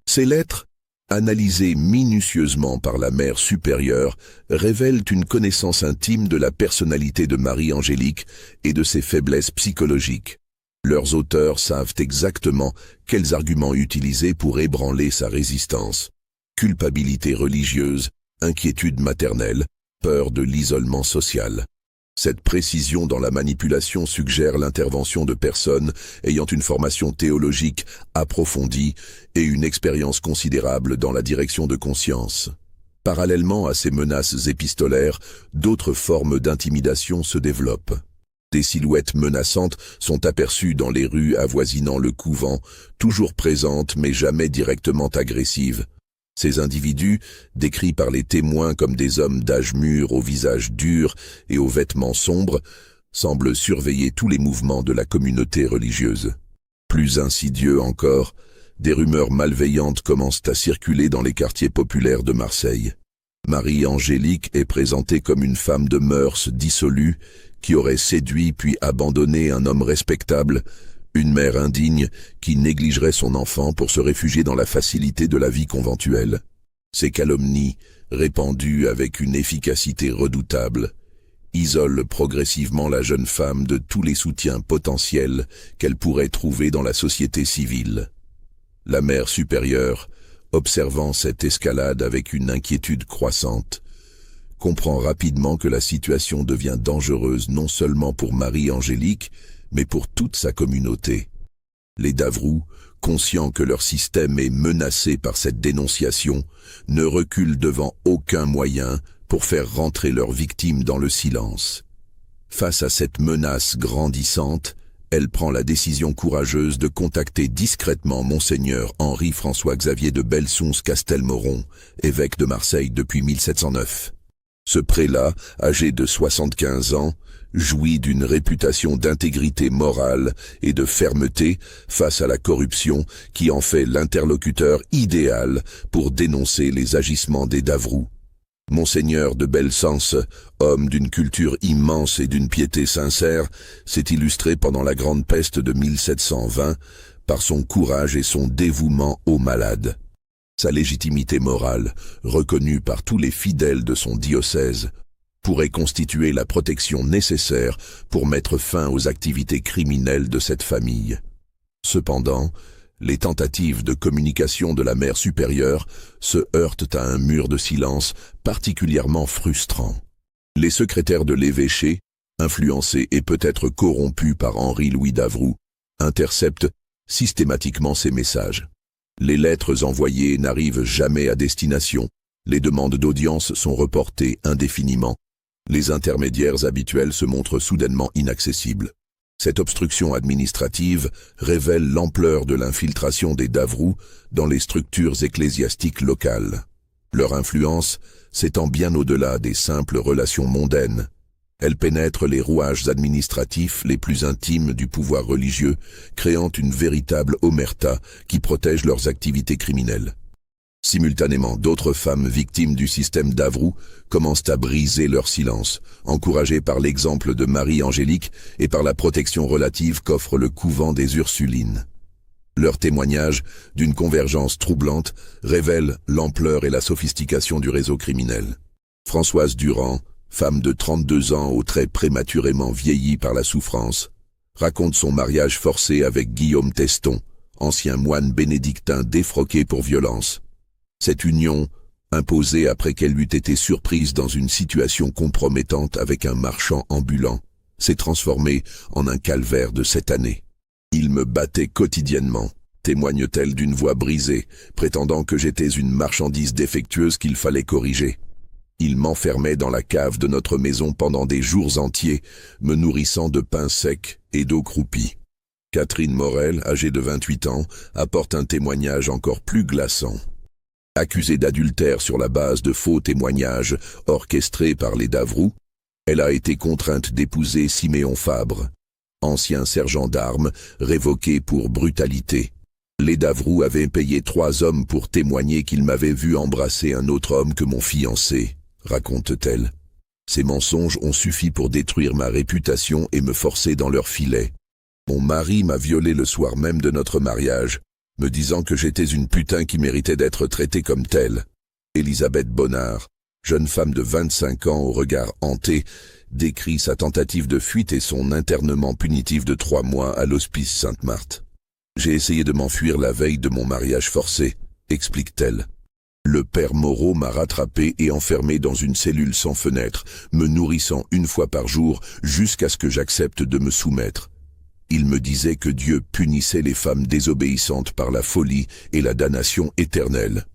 Ces lettres, analysées minutieusement par la mère supérieure, révèlent une connaissance intime de la personnalité de Marie-Angélique et de ses faiblesses psychologiques. Leurs auteurs savent exactement quels arguments utiliser pour ébranler sa résistance. Culpabilité religieuse, inquiétude maternelle, peur de l'isolement social. Cette précision dans la manipulation suggère l'intervention de personnes ayant une formation théologique approfondie et une expérience considérable dans la direction de conscience. Parallèlement à ces menaces épistolaires, d'autres formes d'intimidation se développent. Des silhouettes menaçantes sont aperçues dans les rues avoisinant le couvent, toujours présentes mais jamais directement agressives. Ces individus, décrits par les témoins comme des hommes d'âge mûr au visage dur et aux vêtements sombres, semblent surveiller tous les mouvements de la communauté religieuse. Plus insidieux encore, Des rumeurs malveillantes commencent à circuler dans les quartiers populaires de Marseille. Marie-Angélique est présentée comme une femme de mœurs dissolues qui aurait séduit puis abandonné un homme respectable, une mère indigne qui négligerait son enfant pour se réfugier dans la facilité de la vie conventuelle. Ces calomnies, répandues avec une efficacité redoutable, isolent progressivement la jeune femme de tous les soutiens potentiels qu'elle pourrait trouver dans la société civile. La mère supérieure, observant cette escalade avec une inquiétude croissante, comprend rapidement que la situation devient dangereuse non seulement pour Marie-Angélique, mais pour toute sa communauté. Les Davroux, conscients que leur système est menacé par cette dénonciation, ne reculent devant aucun moyen pour faire rentrer leurs victimes dans le silence. Face à cette menace grandissante, elle prend la décision courageuse de contacter discrètement Monseigneur Henri-François-Xavier de Belsunce-Castelmoron, évêque de Marseille depuis 1709. Ce prélat, âgé de 75 ans, jouit d'une réputation d'intégrité morale et de fermeté face à la corruption qui en fait l'interlocuteur idéal pour dénoncer les agissements des Davroux. Monseigneur de Belsunce, homme d'une culture immense et d'une piété sincère, s'est illustré pendant la Grande Peste de 1720 par son courage et son dévouement aux malades. Sa légitimité morale, reconnue par tous les fidèles de son diocèse, pourrait constituer la protection nécessaire pour mettre fin aux activités criminelles de cette famille. Cependant, les tentatives de communication de la mère supérieure se heurtent à un mur de silence particulièrement frustrant. Les secrétaires de l'évêché, influencés et peut-être corrompus par Henri-Louis Davroux, interceptent systématiquement ces messages. Les lettres envoyées n'arrivent jamais à destination, les demandes d'audience sont reportées indéfiniment, les intermédiaires habituels se montrent soudainement inaccessibles. Cette obstruction administrative révèle l'ampleur de l'infiltration des Davroux dans les structures ecclésiastiques locales. Leur influence s'étend bien au-delà des simples relations mondaines. Elle pénètre les rouages administratifs les plus intimes du pouvoir religieux, créant une véritable omerta qui protège leurs activités criminelles. Simultanément, d'autres femmes victimes du système Davroux commencent à briser leur silence, encouragées par l'exemple de Marie-Angélique et par la protection relative qu'offre le couvent des Ursulines. Leur témoignage, d'une convergence troublante, révèle l'ampleur et la sophistication du réseau criminel. Françoise Durand, femme de 32 ans aux traits prématurément vieillis par la souffrance, raconte son mariage forcé avec Guillaume Teston, ancien moine bénédictin défroqué pour violence. Cette union, imposée après qu'elle eût été surprise dans une situation compromettante avec un marchand ambulant, s'est transformée en un calvaire de 7 années. Il me battait quotidiennement, témoigne-t-elle d'une voix brisée, prétendant que j'étais une marchandise défectueuse qu'il fallait corriger. Il m'enfermait dans la cave de notre maison pendant des jours entiers, me nourrissant de pain sec et d'eau croupie. Catherine Morel, âgée de 28 ans, apporte un témoignage encore plus glaçant. Accusée d'adultère sur la base de faux témoignages orchestrés par les Davroux, elle a été contrainte d'épouser Siméon Fabre, ancien sergent d'armes, révoqué pour brutalité. Les Davroux avaient payé 3 hommes pour témoigner qu'ils m'avaient vu embrasser un autre homme que mon fiancé, raconte-t-elle. Ces mensonges ont suffi pour détruire ma réputation et me forcer dans leur filet. Mon mari m'a violée le soir même de notre mariage, me disant que j'étais une putain qui méritait d'être traitée comme telle. Elisabeth Bonnard, jeune femme de 25 ans au regard hanté, décrit sa tentative de fuite et son internement punitif de 3 mois à l'hospice Sainte-Marthe. J'ai essayé de m'enfuir la veille de mon mariage forcé, explique-t-elle. Le père Moreau m'a rattrapé et enfermé dans une cellule sans fenêtre, me nourrissant 1 fois par jour jusqu'à ce que j'accepte de me soumettre. Il me disait que Dieu punissait les femmes désobéissantes par la folie et la damnation éternelle.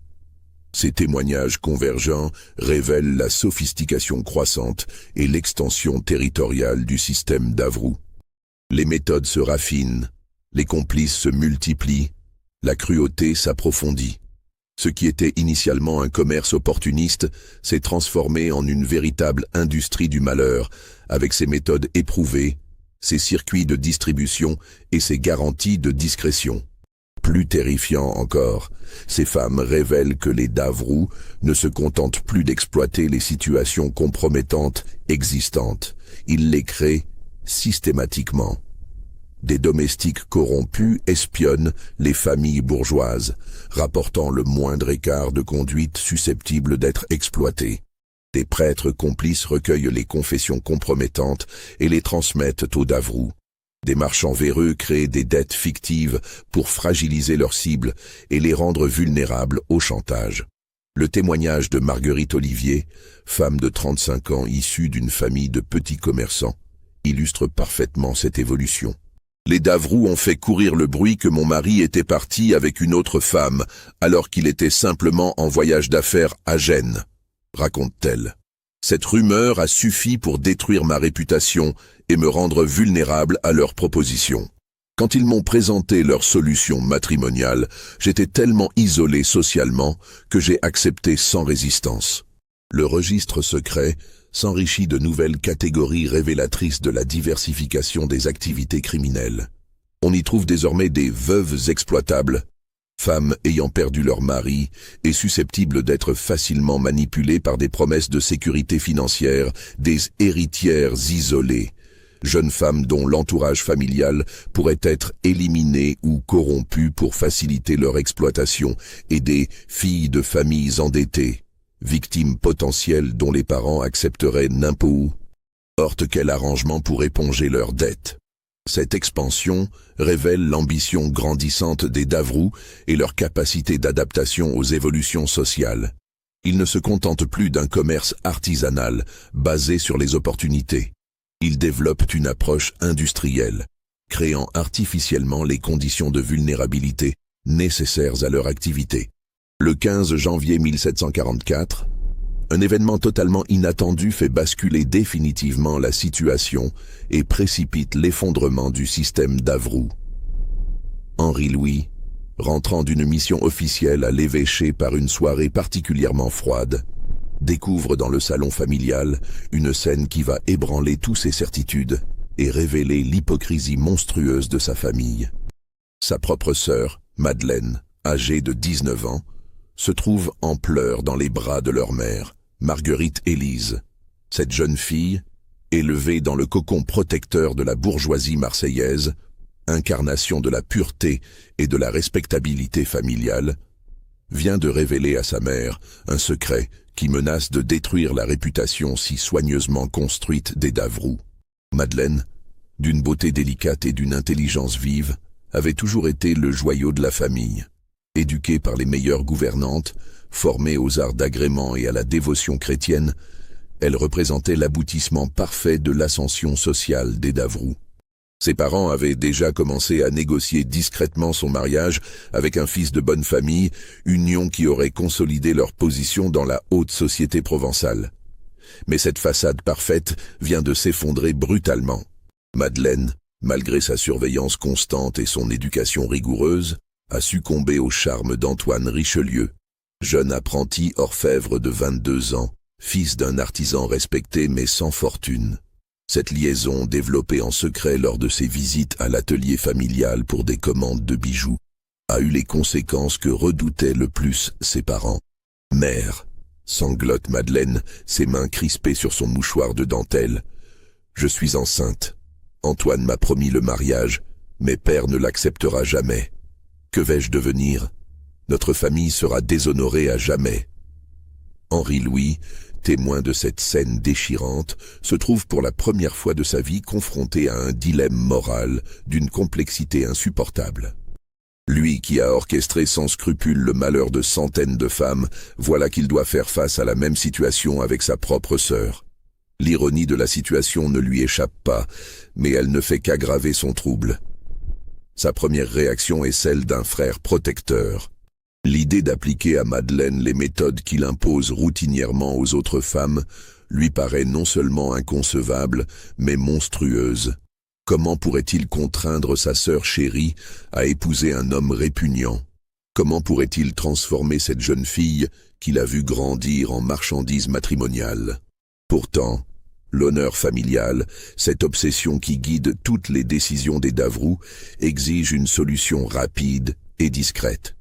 Ces témoignages convergents révèlent la sophistication croissante et l'extension territoriale du système Davroux. Les méthodes se raffinent, les complices se multiplient, la cruauté s'approfondit. Ce qui était initialement un commerce opportuniste s'est transformé en une véritable industrie du malheur, avec ses méthodes éprouvées, ses circuits de distribution et ses garanties de discrétion. Plus terrifiant encore, ces femmes révèlent que les Davrous ne se contentent plus d'exploiter les situations compromettantes existantes. Ils les créent systématiquement. Des domestiques corrompus espionnent les familles bourgeoises, rapportant le moindre écart de conduite susceptible d'être exploité. Des prêtres complices recueillent les confessions compromettantes et les transmettent aux Davrous. Des marchands véreux créent des dettes fictives pour fragiliser leurs cibles et les rendre vulnérables au chantage. Le témoignage de Marguerite Olivier, femme de 35 ans issue d'une famille de petits commerçants, illustre parfaitement cette évolution. Les Davrous ont fait courir le bruit que mon mari était parti avec une autre femme, alors qu'il était simplement en voyage d'affaires à Gênes, raconte-t-elle. Cette rumeur a suffi pour détruire ma réputation et me rendre vulnérable à leurs propositions. Quand ils m'ont présenté leur solution matrimoniale, j'étais tellement isolé socialement que j'ai accepté sans résistance. Le registre secret s'enrichit de nouvelles catégories révélatrices de la diversification des activités criminelles. On y trouve désormais des veuves exploitables, femmes ayant perdu leur mari et susceptibles d'être facilement manipulées par des promesses de sécurité financière, des héritières isolées, jeunes femmes dont l'entourage familial pourrait être éliminé ou corrompu pour faciliter leur exploitation, et des filles de familles endettées, victimes potentielles dont les parents accepteraient n'importe quel arrangement pour éponger leurs dettes. Cette expansion révèle l'ambition grandissante des Davrous et leur capacité d'adaptation aux évolutions sociales. Ils ne se contentent plus d'un commerce artisanal basé sur les opportunités. Ils développent une approche industrielle, créant artificiellement les conditions de vulnérabilité nécessaires à leur activité. Le 15 janvier 1744, un événement totalement inattendu fait basculer définitivement la situation et précipite l'effondrement du système Davrous. Henri-Louis, rentrant d'une mission officielle à l'évêché par une soirée particulièrement froide, découvre dans le salon familial une scène qui va ébranler toutes ses certitudes et révéler l'hypocrisie monstrueuse de sa famille. Sa propre sœur, Madeleine, âgée de 19 ans, se trouve en pleurs dans les bras de leur mère, Marguerite Élise. Cette jeune fille, élevée dans le cocon protecteur de la bourgeoisie marseillaise, incarnation de la pureté et de la respectabilité familiale, vient de révéler à sa mère un secret qui menace de détruire la réputation si soigneusement construite des Davrous. Madeleine, d'une beauté délicate et d'une intelligence vive, avait toujours été le joyau de la famille. Éduquée par les meilleures gouvernantes, formée aux arts d'agrément et à la dévotion chrétienne, elle représentait l'aboutissement parfait de l'ascension sociale des Davrous. Ses parents avaient déjà commencé à négocier discrètement son mariage avec un fils de bonne famille, union qui aurait consolidé leur position dans la haute société provençale. Mais cette façade parfaite vient de s'effondrer brutalement. Madeleine, malgré sa surveillance constante et son éducation rigoureuse, a succombé au charme d'Antoine Richelieu, jeune apprenti orfèvre de 22 ans, fils d'un artisan respecté mais sans fortune. Cette liaison, développée en secret lors de ses visites à l'atelier familial pour des commandes de bijoux, a eu les conséquences que redoutaient le plus ses parents. « Mère », sanglote Madeleine, ses mains crispées sur son mouchoir de dentelle, « je suis enceinte. Antoine m'a promis le mariage, mais père ne l'acceptera jamais. Que vais-je devenir? Notre famille sera déshonorée à jamais. » Henri-Louis, témoin de cette scène déchirante, se trouve pour la première fois de sa vie confronté à un dilemme moral d'une complexité insupportable. Lui qui a orchestré sans scrupule le malheur de centaines de femmes, voilà qu'il doit faire face à la même situation avec sa propre sœur. L'ironie de la situation ne lui échappe pas, mais elle ne fait qu'aggraver son trouble. Sa première réaction est celle d'un frère protecteur. L'idée d'appliquer à Madeleine les méthodes qu'il impose routinièrement aux autres femmes lui paraît non seulement inconcevable, mais monstrueuse. Comment pourrait-il contraindre sa sœur chérie à épouser un homme répugnant? Comment pourrait-il transformer cette jeune fille qu'il a vue grandir en marchandise matrimoniale? Pourtant, l'honneur familial, cette obsession qui guide toutes les décisions des Davrous, exige une solution rapide et discrète.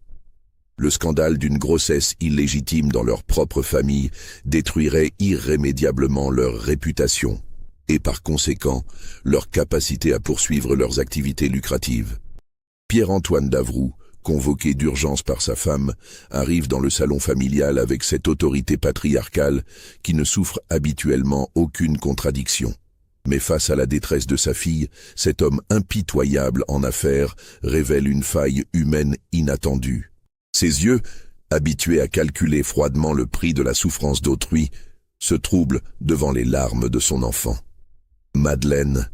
Le scandale d'une grossesse illégitime dans leur propre famille détruirait irrémédiablement leur réputation et par conséquent leur capacité à poursuivre leurs activités lucratives. Pierre-Antoine Davroux, convoqué d'urgence par sa femme, arrive dans le salon familial avec cette autorité patriarcale qui ne souffre habituellement aucune contradiction. Mais face à la détresse de sa fille, cet homme impitoyable en affaires révèle une faille humaine inattendue. Ses yeux, habitués à calculer froidement le prix de la souffrance d'autrui, se troublent devant les larmes de son enfant. « Madeleine,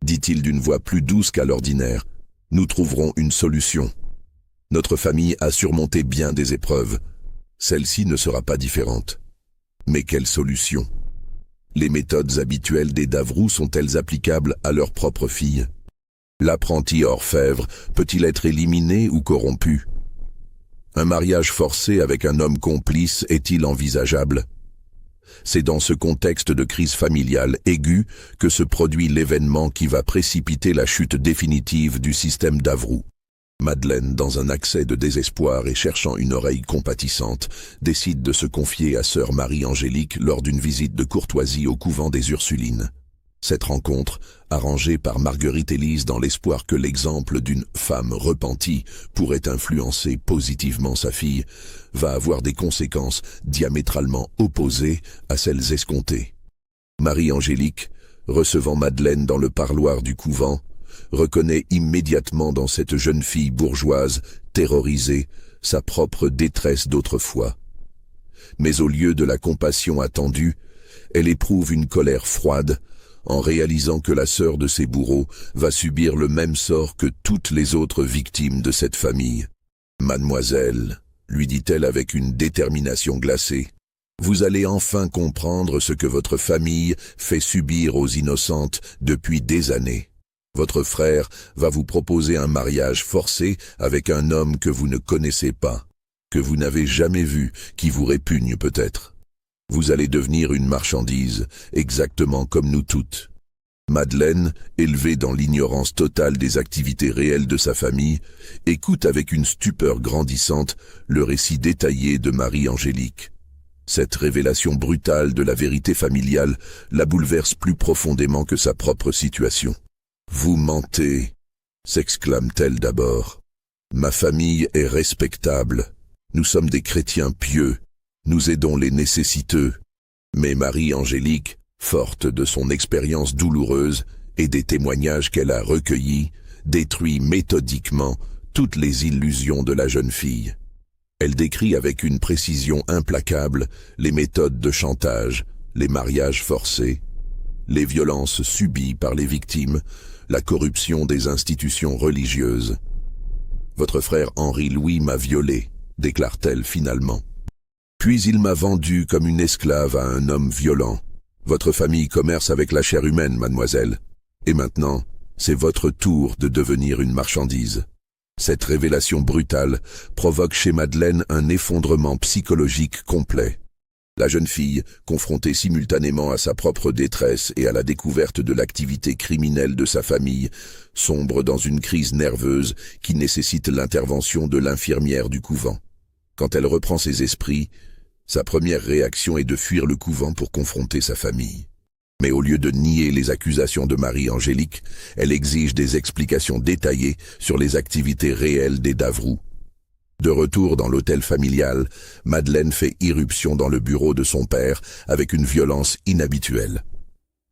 dit-il d'une voix plus douce qu'à l'ordinaire, nous trouverons une solution. Notre famille a surmonté bien des épreuves. Celle-ci ne sera pas différente. Mais quelle solution ? Les méthodes habituelles des Davroux sont-elles applicables à leur propre fille ? L'apprenti orfèvre peut-il être éliminé ou corrompu ? Un mariage forcé avec un homme complice est-il envisageable ? C'est dans ce contexte de crise familiale aiguë que se produit l'événement qui va précipiter la chute définitive du système Davroux. Madeleine, dans un accès de désespoir et cherchant une oreille compatissante, décide de se confier à sœur Marie-Angélique lors d'une visite de courtoisie au couvent des Ursulines. Cette rencontre, arrangée par Marguerite-Élise dans l'espoir que l'exemple d'une femme repentie pourrait influencer positivement sa fille, va avoir des conséquences diamétralement opposées à celles escomptées. Marie-Angélique, recevant Madeleine dans le parloir du couvent, reconnaît immédiatement dans cette jeune fille bourgeoise, terrorisée, sa propre détresse d'autrefois. Mais au lieu de la compassion attendue, elle éprouve une colère froide, en réalisant que la sœur de ses bourreaux va subir le même sort que toutes les autres victimes de cette famille. « Mademoiselle, lui dit-elle avec une détermination glacée, vous allez enfin comprendre ce que votre famille fait subir aux innocentes depuis des années. Votre frère va vous proposer un mariage forcé avec un homme que vous ne connaissez pas, que vous n'avez jamais vu, qui vous répugne peut-être. Vous allez devenir une marchandise, exactement comme nous toutes. » Madeleine, élevée dans l'ignorance totale des activités réelles de sa famille, écoute avec une stupeur grandissante le récit détaillé de Marie-Angélique. Cette révélation brutale de la vérité familiale la bouleverse plus profondément que sa propre situation. « Vous mentez !» s'exclame-t-elle d'abord. « Ma famille est respectable. Nous sommes des chrétiens pieux. Nous aidons les nécessiteux. » Mais Marie-Angélique, forte de son expérience douloureuse et des témoignages qu'elle a recueillis, détruit méthodiquement toutes les illusions de la jeune fille. Elle décrit avec une précision implacable les méthodes de chantage, les mariages forcés, les violences subies par les victimes, la corruption des institutions religieuses. « Votre frère Henri-Louis m'a violée », déclare-t-elle finalement. « Puis il m'a vendue comme une esclave à un homme violent. Votre famille commerce avec la chair humaine, mademoiselle. Et maintenant, c'est votre tour de devenir une marchandise. » Cette révélation brutale provoque chez Madeleine un effondrement psychologique complet. La jeune fille, confrontée simultanément à sa propre détresse et à la découverte de l'activité criminelle de sa famille, sombre dans une crise nerveuse qui nécessite l'intervention de l'infirmière du couvent. Quand elle reprend ses esprits, sa première réaction est de fuir le couvent pour confronter sa famille. Mais au lieu de nier les accusations de Marie-Angélique, elle exige des explications détaillées sur les activités réelles des Davroux. De retour dans l'hôtel familial, Madeleine fait irruption dans le bureau de son père avec une violence inhabituelle.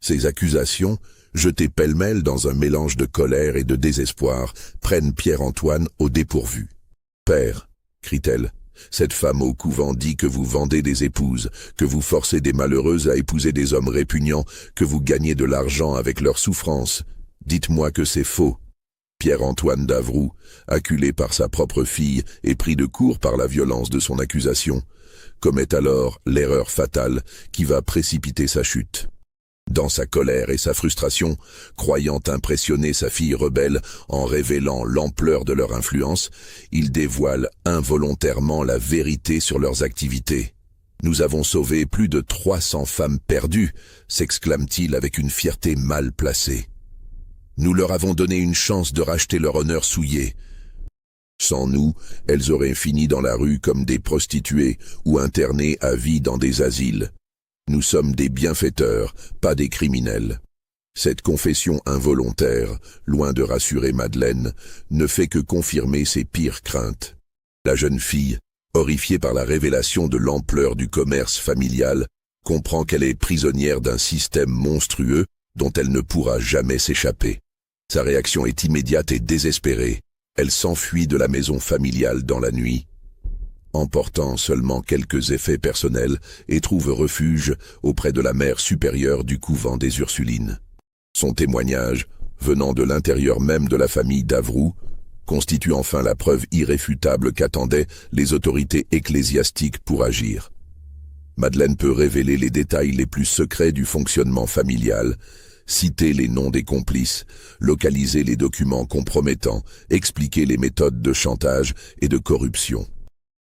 Ces accusations, jetées pêle-mêle dans un mélange de colère et de désespoir, prennent Pierre-Antoine au dépourvu. « Père, crie-t-elle, cette femme au couvent dit que vous vendez des épouses, que vous forcez des malheureuses à épouser des hommes répugnants, que vous gagnez de l'argent avec leurs souffrances. Dites-moi que c'est faux. » Pierre-Antoine Davroux, acculé par sa propre fille et pris de court par la violence de son accusation, commet alors l'erreur fatale qui va précipiter sa chute. Dans sa colère et sa frustration, croyant impressionner sa fille rebelle en révélant l'ampleur de leur influence, il dévoile involontairement la vérité sur leurs activités. « Nous avons sauvé plus de 300 femmes perdues », s'exclame-t-il avec une fierté mal placée. « Nous leur avons donné une chance de racheter leur honneur souillé. » Sans nous, elles auraient fini dans la rue comme des prostituées ou internées à vie dans des asiles. Nous sommes des bienfaiteurs, pas des criminels. Cette confession involontaire, loin de rassurer Madeleine, ne fait que confirmer ses pires craintes. La jeune fille, horrifiée par la révélation de l'ampleur du commerce familial, comprend qu'elle est prisonnière d'un système monstrueux dont elle ne pourra jamais s'échapper. Sa réaction est immédiate et désespérée. Elle s'enfuit de la maison familiale dans la nuit, emportant seulement quelques effets personnels, et trouve refuge auprès de la mère supérieure du couvent des Ursulines. Son témoignage, venant de l'intérieur même de la famille d'Avroux, constitue enfin la preuve irréfutable qu'attendaient les autorités ecclésiastiques pour agir. Madeleine peut révéler les détails les plus secrets du fonctionnement familial, citer les noms des complices, localiser les documents compromettants, expliquer les méthodes de chantage et de corruption.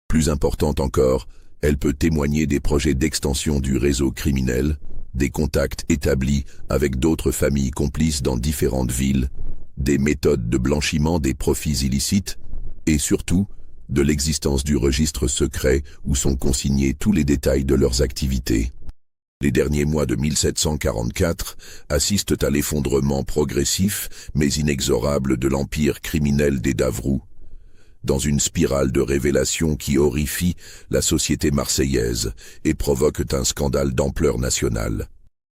Plus importante encore, elle peut témoigner des projets d'extension du réseau criminel, des contacts établis avec d'autres familles complices dans différentes villes, des méthodes de blanchiment des profits illicites, et surtout, de l'existence du registre secret où sont consignés tous les détails de leurs activités. Les derniers mois de 1744 assistent à l'effondrement progressif mais inexorable de l'empire criminel des Davroux, dans une spirale de révélations qui horrifie la société marseillaise et provoque un scandale d'ampleur nationale.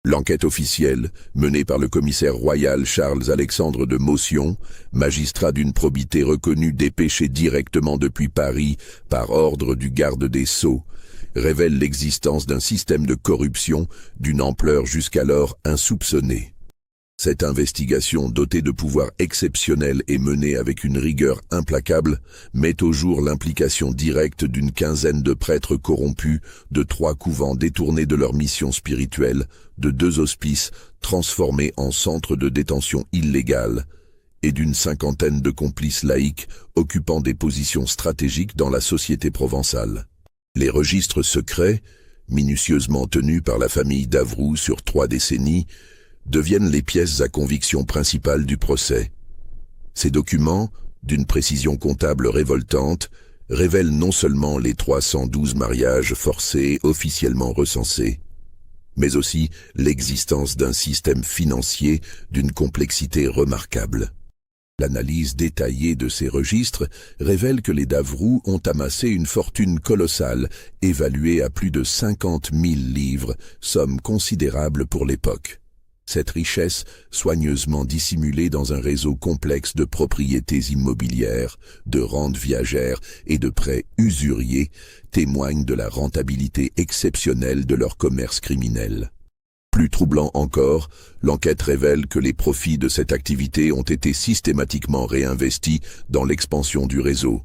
L'enquête officielle, menée par le commissaire royal Charles-Alexandre de Motion, magistrat d'une probité reconnue dépêché directement depuis Paris par ordre du garde des Sceaux, révèle l'existence d'un système de corruption d'une ampleur jusqu'alors insoupçonnée. Cette investigation, dotée de pouvoirs exceptionnels et menée avec une rigueur implacable, met au jour l'implication directe d'une quinzaine de prêtres corrompus, de 3 couvents détournés de leur mission spirituelle, de 2 hospices transformés en centres de détention illégale, et d'une 50aine de complices laïcs occupant des positions stratégiques dans la société provençale. Les registres secrets, minutieusement tenus par la famille d'Avroux sur 3 décennies, deviennent les pièces à conviction principales du procès. Ces documents, d'une précision comptable révoltante, révèlent non seulement les 312 mariages forcés officiellement recensés, mais aussi l'existence d'un système financier d'une complexité remarquable. L'analyse détaillée de ces registres révèle que les Davroux ont amassé une fortune colossale, évaluée à plus de 50 000 livres, somme considérable pour l'époque. Cette richesse, soigneusement dissimulée dans un réseau complexe de propriétés immobilières, de rentes viagères et de prêts usuriers, témoigne de la rentabilité exceptionnelle de leur commerce criminel. Plus troublant encore, l'enquête révèle que les profits de cette activité ont été systématiquement réinvestis dans l'expansion du réseau.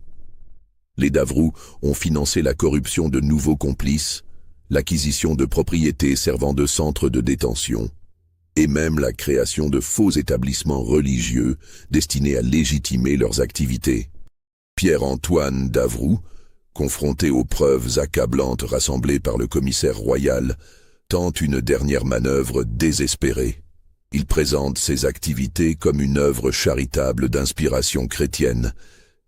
Les Davroux ont financé la corruption de nouveaux complices, l'acquisition de propriétés servant de centres de détention, et même la création de faux établissements religieux destinés à légitimer leurs activités. Pierre-Antoine Davroux, confronté aux preuves accablantes rassemblées par le commissaire royal, tente une dernière manœuvre désespérée. Il présente ses activités comme une œuvre charitable d'inspiration chrétienne,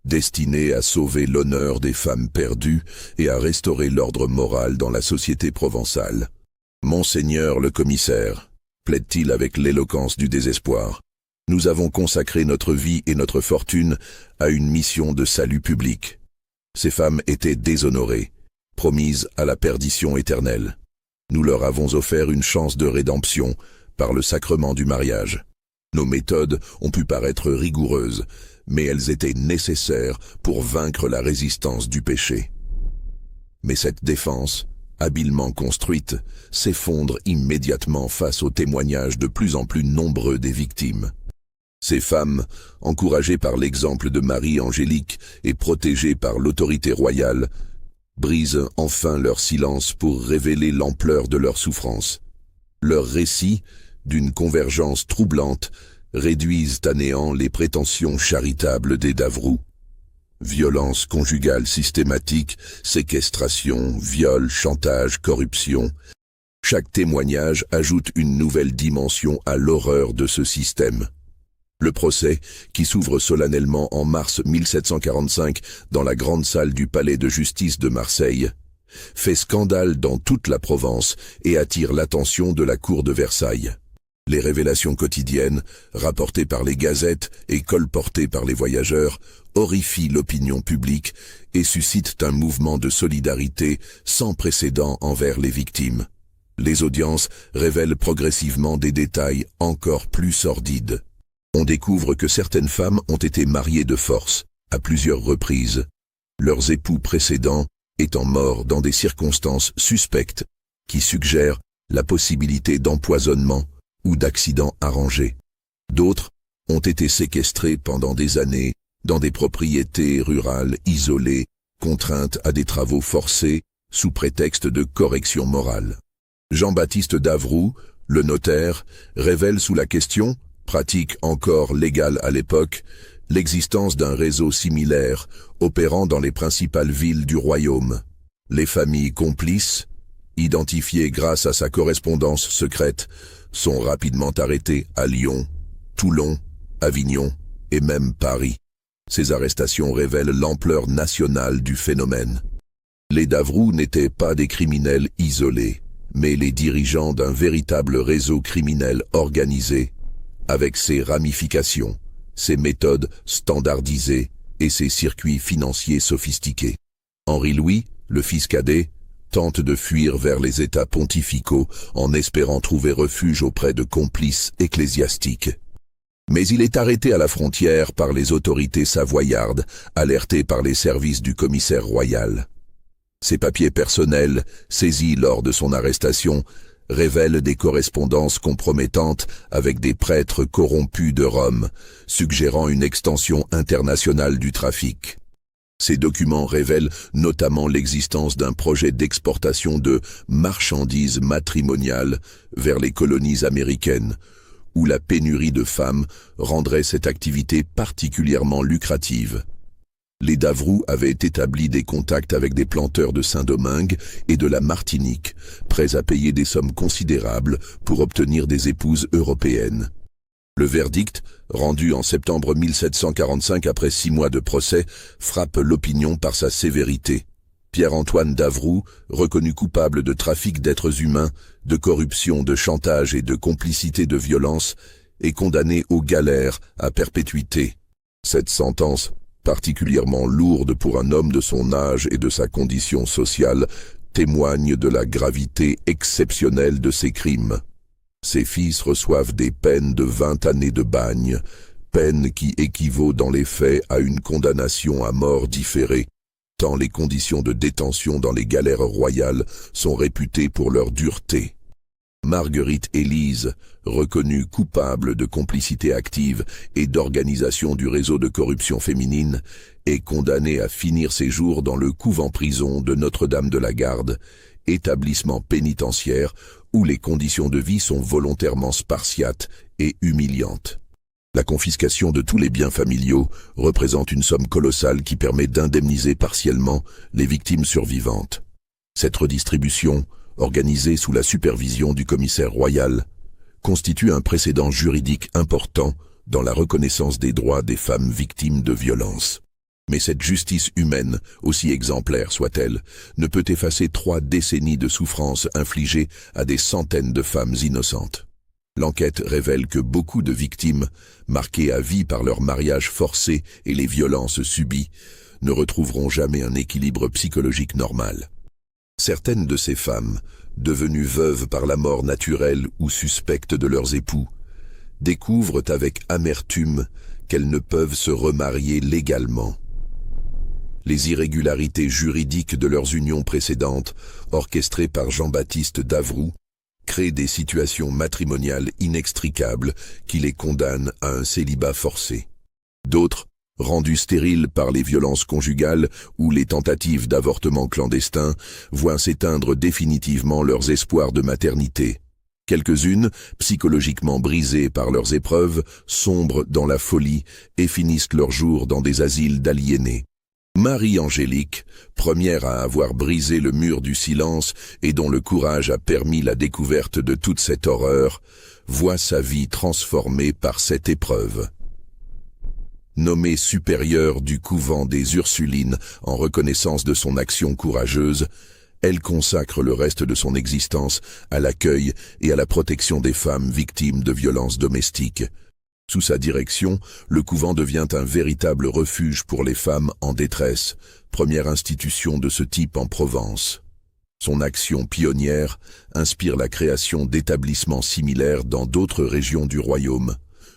destinée à sauver l'honneur des femmes perdues et à restaurer l'ordre moral dans la société provençale. « Monseigneur le commissaire », plaide-t-il avec l'éloquence du désespoir, « nous avons consacré notre vie et notre fortune à une mission de salut public. Ces femmes étaient déshonorées, promises à la perdition éternelle. Nous leur avons offert une chance de rédemption par le sacrement du mariage. Nos méthodes ont pu paraître rigoureuses, mais elles étaient nécessaires pour vaincre la résistance du péché. Mais cette défense, habilement construite, s'effondre immédiatement face aux témoignages de plus en plus nombreux des victimes. Ces femmes, encouragées par l'exemple de Marie-Angélique et protégées par l'autorité royale, brisent enfin leur silence pour révéler l'ampleur de leur souffrance. Leurs récits, d'une convergence troublante, réduisent à néant les prétentions charitables des Davroux. Violence conjugale systématique, séquestration, viol, chantage, corruption. Chaque témoignage ajoute une nouvelle dimension à l'horreur de ce système. Le procès, qui s'ouvre solennellement en mars 1745 dans la grande salle du palais de justice de Marseille, fait scandale dans toute la Provence et attire l'attention de la cour de Versailles. Les révélations quotidiennes, rapportées par les gazettes et colportées par les voyageurs, horrifient l'opinion publique et suscitent un mouvement de solidarité sans précédent envers les victimes. Les audiences révèlent progressivement des détails encore plus sordides. On découvre que certaines femmes ont été mariées de force, à plusieurs reprises, leurs époux précédents étant morts dans des circonstances suspectes qui suggèrent la possibilité d'empoisonnement ou d'accidents arrangés. D'autres ont été séquestrées pendant des années dans des propriétés rurales isolées, contraintes à des travaux forcés sous prétexte de correction morale. Jean-Baptiste Davroux, le notaire, révèle sous la question, pratique encore légale à l'époque, l'existence d'un réseau similaire opérant dans les principales villes du royaume. Les familles complices, identifiées grâce à sa correspondance secrète, sont rapidement arrêtées à Lyon, Toulon, Avignon et même Paris. Ces arrestations révèlent l'ampleur nationale du phénomène. Les Davroux n'étaient pas des criminels isolés, mais les dirigeants d'un véritable réseau criminel organisé, avec ses ramifications, ses méthodes standardisées et ses circuits financiers sophistiqués. Henri-Louis, le fils cadet, tente de fuir vers les États pontificaux en espérant trouver refuge auprès de complices ecclésiastiques. Mais il est arrêté à la frontière par les autorités savoyardes, alertées par les services du commissaire royal. Ses papiers personnels, saisis lors de son arrestation, révèlent des correspondances compromettantes avec des prêtres corrompus de Rome, suggérant une extension internationale du trafic. Ces documents révèlent notamment l'existence d'un projet d'exportation de marchandises matrimoniales vers les colonies américaines, où la pénurie de femmes rendrait cette activité particulièrement lucrative. Les Davroux avaient établi des contacts avec des planteurs de Saint-Domingue et de la Martinique, prêts à payer des sommes considérables pour obtenir des épouses européennes. Le verdict, rendu en septembre 1745 après 6 mois de procès, frappe l'opinion par sa sévérité. Pierre-Antoine Davroux, reconnu coupable de trafic d'êtres humains, de corruption, de chantage et de complicité de violence, est condamné aux galères à perpétuité. Cette sentence, particulièrement lourde pour un homme de son âge et de sa condition sociale, témoigne de la gravité exceptionnelle de ses crimes. Ses fils reçoivent des peines de 20 années de bagne, peine qui équivaut dans les faits à une condamnation à mort différée, tant les conditions de détention dans les galères royales sont réputées pour leur dureté. Marguerite Élise, reconnue coupable de complicité active et d'organisation du réseau de corruption féminine, est condamnée à finir ses jours dans le couvent-prison de Notre-Dame-de-la-Garde, établissement pénitentiaire où les conditions de vie sont volontairement spartiates et humiliantes. La confiscation de tous les biens familiaux représente une somme colossale qui permet d'indemniser partiellement les victimes survivantes. Cette redistribution, organisée sous la supervision du commissaire royal, constitue un précédent juridique important dans la reconnaissance des droits des femmes victimes de violences. Mais cette justice humaine, aussi exemplaire soit-elle, ne peut effacer 3 décennies de souffrances infligées à des centaines de femmes innocentes. L'enquête révèle que beaucoup de victimes, marquées à vie par leur mariage forcé et les violences subies, ne retrouveront jamais un équilibre psychologique normal. Certaines de ces femmes, devenues veuves par la mort naturelle ou suspectes de leurs époux, découvrent avec amertume qu'elles ne peuvent se remarier légalement. Les irrégularités juridiques de leurs unions précédentes, orchestrées par Jean-Baptiste Davroux, créent des situations matrimoniales inextricables qui les condamnent à un célibat forcé. D'autres, rendus stériles par les violences conjugales ou les tentatives d'avortement clandestin, voient s'éteindre définitivement leurs espoirs de maternité. Quelques-unes, psychologiquement brisées par leurs épreuves, sombrent dans la folie et finissent leurs jours dans des asiles d'aliénés. Marie-Angélique, première à avoir brisé le mur du silence et dont le courage a permis la découverte de toute cette horreur, voit sa vie transformée par cette épreuve. Nommée supérieure du couvent des Ursulines en reconnaissance de son action courageuse, elle consacre le reste de son existence à l'accueil et à la protection des femmes victimes de violences domestiques. Sous sa direction, le couvent devient un véritable refuge pour les femmes en détresse, première institution de ce type en Provence. Son action pionnière inspire la création d'établissements similaires dans d'autres régions du royaume,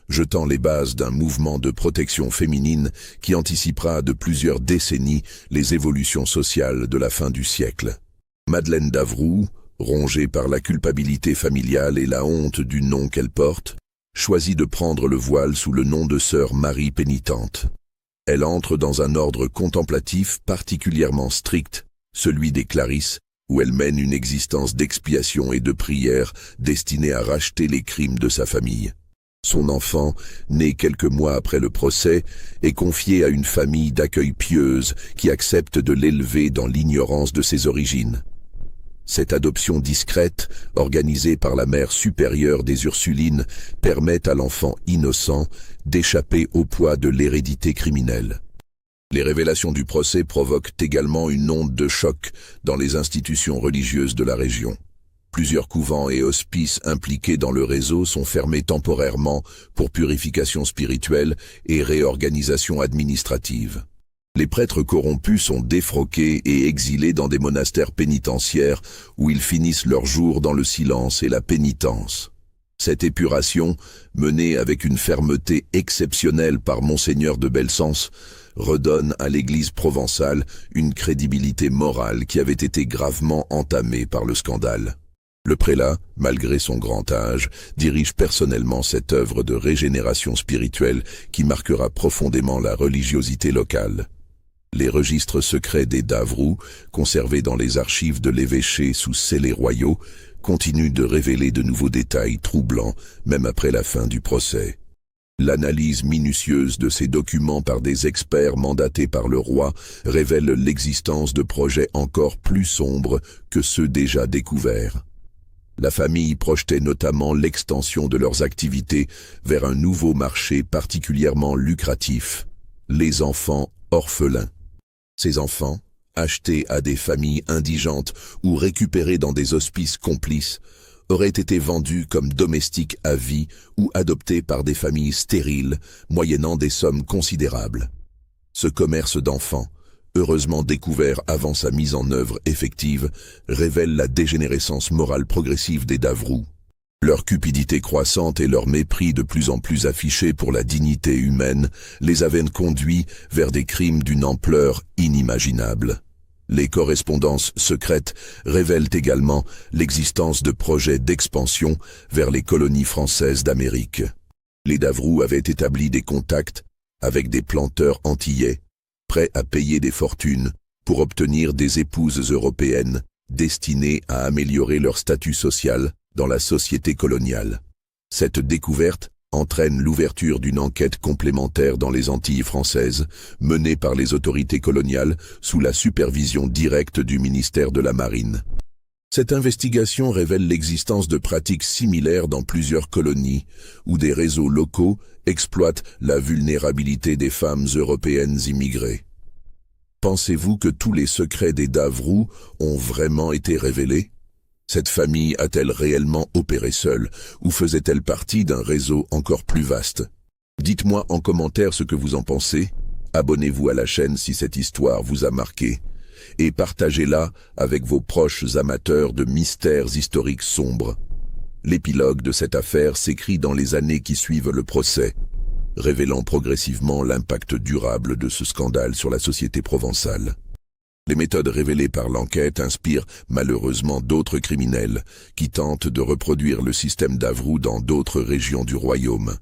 jetant les bases d'un mouvement de protection féminine qui anticipera de plusieurs décennies les évolutions sociales de la fin du siècle. Madeleine Davroux, rongée par la culpabilité familiale et la honte du nom qu'elle porte, choisit de prendre le voile sous le nom de sœur Marie pénitente. Elle entre dans un ordre contemplatif particulièrement strict, celui des Clarisses, où elle mène une existence d'expiation et de prière destinée à racheter les crimes de sa famille. Son enfant, né quelques mois après le procès, est confié à une famille d'accueil pieuse qui accepte de l'élever dans l'ignorance de ses origines. Cette adoption discrète, organisée par la mère supérieure des Ursulines, permet à l'enfant innocent d'échapper au poids de l'hérédité criminelle. Les révélations du procès provoquent également une onde de choc dans les institutions religieuses de la région. Plusieurs couvents et hospices impliqués dans le réseau sont fermés temporairement pour purification spirituelle et réorganisation administrative. Les prêtres corrompus sont défroqués et exilés dans des monastères pénitentiaires où ils finissent leurs jours dans le silence et la pénitence. Cette épuration, menée avec une fermeté exceptionnelle par Monseigneur de Belcense, redonne à l'Église provençale une crédibilité morale qui avait été gravement entamée par le scandale. Le prélat, malgré son grand âge, dirige personnellement cette œuvre de régénération spirituelle qui marquera profondément la religiosité locale. Les registres secrets des Davroux, conservés dans les archives de l'évêché sous scellés royaux, continuent de révéler de nouveaux détails troublants, même après la fin du procès. L'analyse minutieuse de ces documents par des experts mandatés par le roi révèle l'existence de projets encore plus sombres que ceux déjà découverts. La famille projetait notamment l'extension de leurs activités vers un nouveau marché particulièrement lucratif, les enfants orphelins. Ces enfants, achetés à des familles indigentes ou récupérés dans des hospices complices, auraient été vendus comme domestiques à vie ou adoptés par des familles stériles, moyennant des sommes considérables. Ce commerce d'enfants, heureusement découvert avant sa mise en œuvre effective, révèle la dégénérescence morale progressive des Davroux. Leur cupidité croissante et leur mépris de plus en plus affiché pour la dignité humaine les avaient conduits vers des crimes d'une ampleur inimaginable. Les correspondances secrètes révèlent également l'existence de projets d'expansion vers les colonies françaises d'Amérique. Les Davroux avaient établi des contacts avec des planteurs antillais, prêts à payer des fortunes pour obtenir des épouses européennes destinées à améliorer leur statut social dans la société coloniale. Cette découverte entraîne l'ouverture d'une enquête complémentaire dans les Antilles françaises, menée par les autorités coloniales sous la supervision directe du ministère de la Marine. Cette investigation révèle l'existence de pratiques similaires dans plusieurs colonies, où des réseaux locaux exploitent la vulnérabilité des femmes européennes immigrées. Pensez-vous que tous les secrets des Davroux ont vraiment été révélés? Cette famille a-t-elle réellement opéré seule, ou faisait-elle partie d'un réseau encore plus vaste? Dites-moi en commentaire ce que vous en pensez. Abonnez-vous à la chaîne si cette histoire vous a marqué, et partagez-la avec vos proches amateurs de mystères historiques sombres. L'épilogue de cette affaire s'écrit dans les années qui suivent le procès, révélant progressivement l'impact durable de ce scandale sur la société provençale. Les méthodes révélées par l'enquête inspirent malheureusement d'autres criminels qui tentent de reproduire le système Davroux dans d'autres régions du royaume.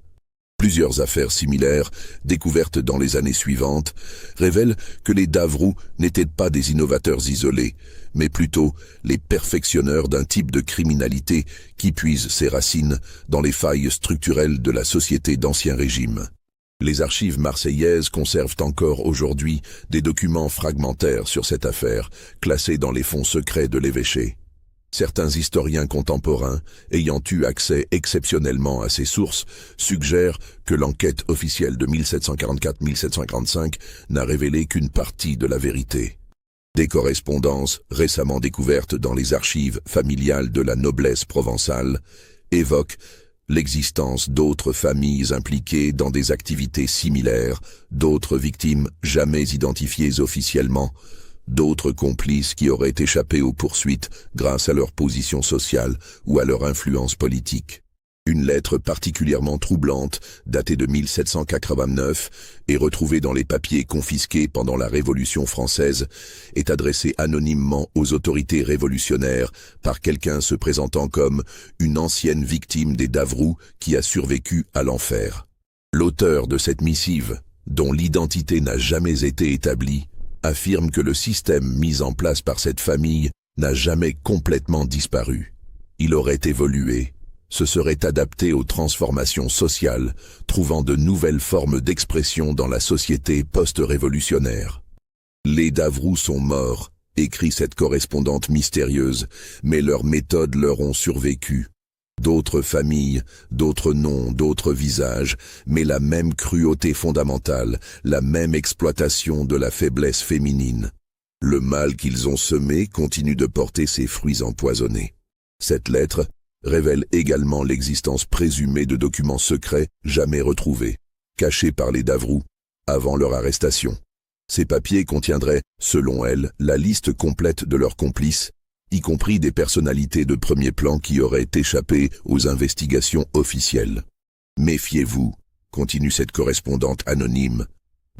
Plusieurs affaires similaires, découvertes dans les années suivantes, révèlent que les Davroux n'étaient pas des innovateurs isolés, mais plutôt les perfectionneurs d'un type de criminalité qui puise ses racines dans les failles structurelles de la société d'Ancien Régime. Les archives marseillaises conservent encore aujourd'hui des documents fragmentaires sur cette affaire, classés dans les fonds secrets de l'évêché. Certains historiens contemporains, ayant eu accès exceptionnellement à ces sources, suggèrent que l'enquête officielle de 1744-1745 n'a révélé qu'une partie de la vérité. Des correspondances récemment découvertes dans les archives familiales de la noblesse provençale évoquent l'existence d'autres familles impliquées dans des activités similaires, d'autres victimes jamais identifiées officiellement, d'autres complices qui auraient échappé aux poursuites grâce à leur position sociale ou à leur influence politique. Une lettre particulièrement troublante, datée de 1789 et retrouvée dans les papiers confisqués pendant la Révolution française, est adressée anonymement aux autorités révolutionnaires par quelqu'un se présentant comme une ancienne victime des Davroux qui a survécu à l'enfer. L'auteur de cette missive, dont l'identité n'a jamais été établie, affirme que le système mis en place par cette famille n'a jamais complètement disparu. Il aurait évolué, se serait adapté aux transformations sociales, trouvant de nouvelles formes d'expression dans la société post-révolutionnaire. Les Davroux sont morts, écrit cette correspondante mystérieuse, mais leurs méthodes leur ont survécu. D'autres familles, d'autres noms, d'autres visages, mais la même cruauté fondamentale, la même exploitation de la faiblesse féminine. Le mal qu'ils ont semé continue de porter ses fruits empoisonnés. Cette lettre révèle également l'existence présumée de documents secrets jamais retrouvés, cachés par les Davroux avant leur arrestation. Ces papiers contiendraient, selon elle, la liste complète de leurs complices, y compris des personnalités de premier plan qui auraient échappé aux investigations officielles. Méfiez-vous, continue cette correspondante anonyme,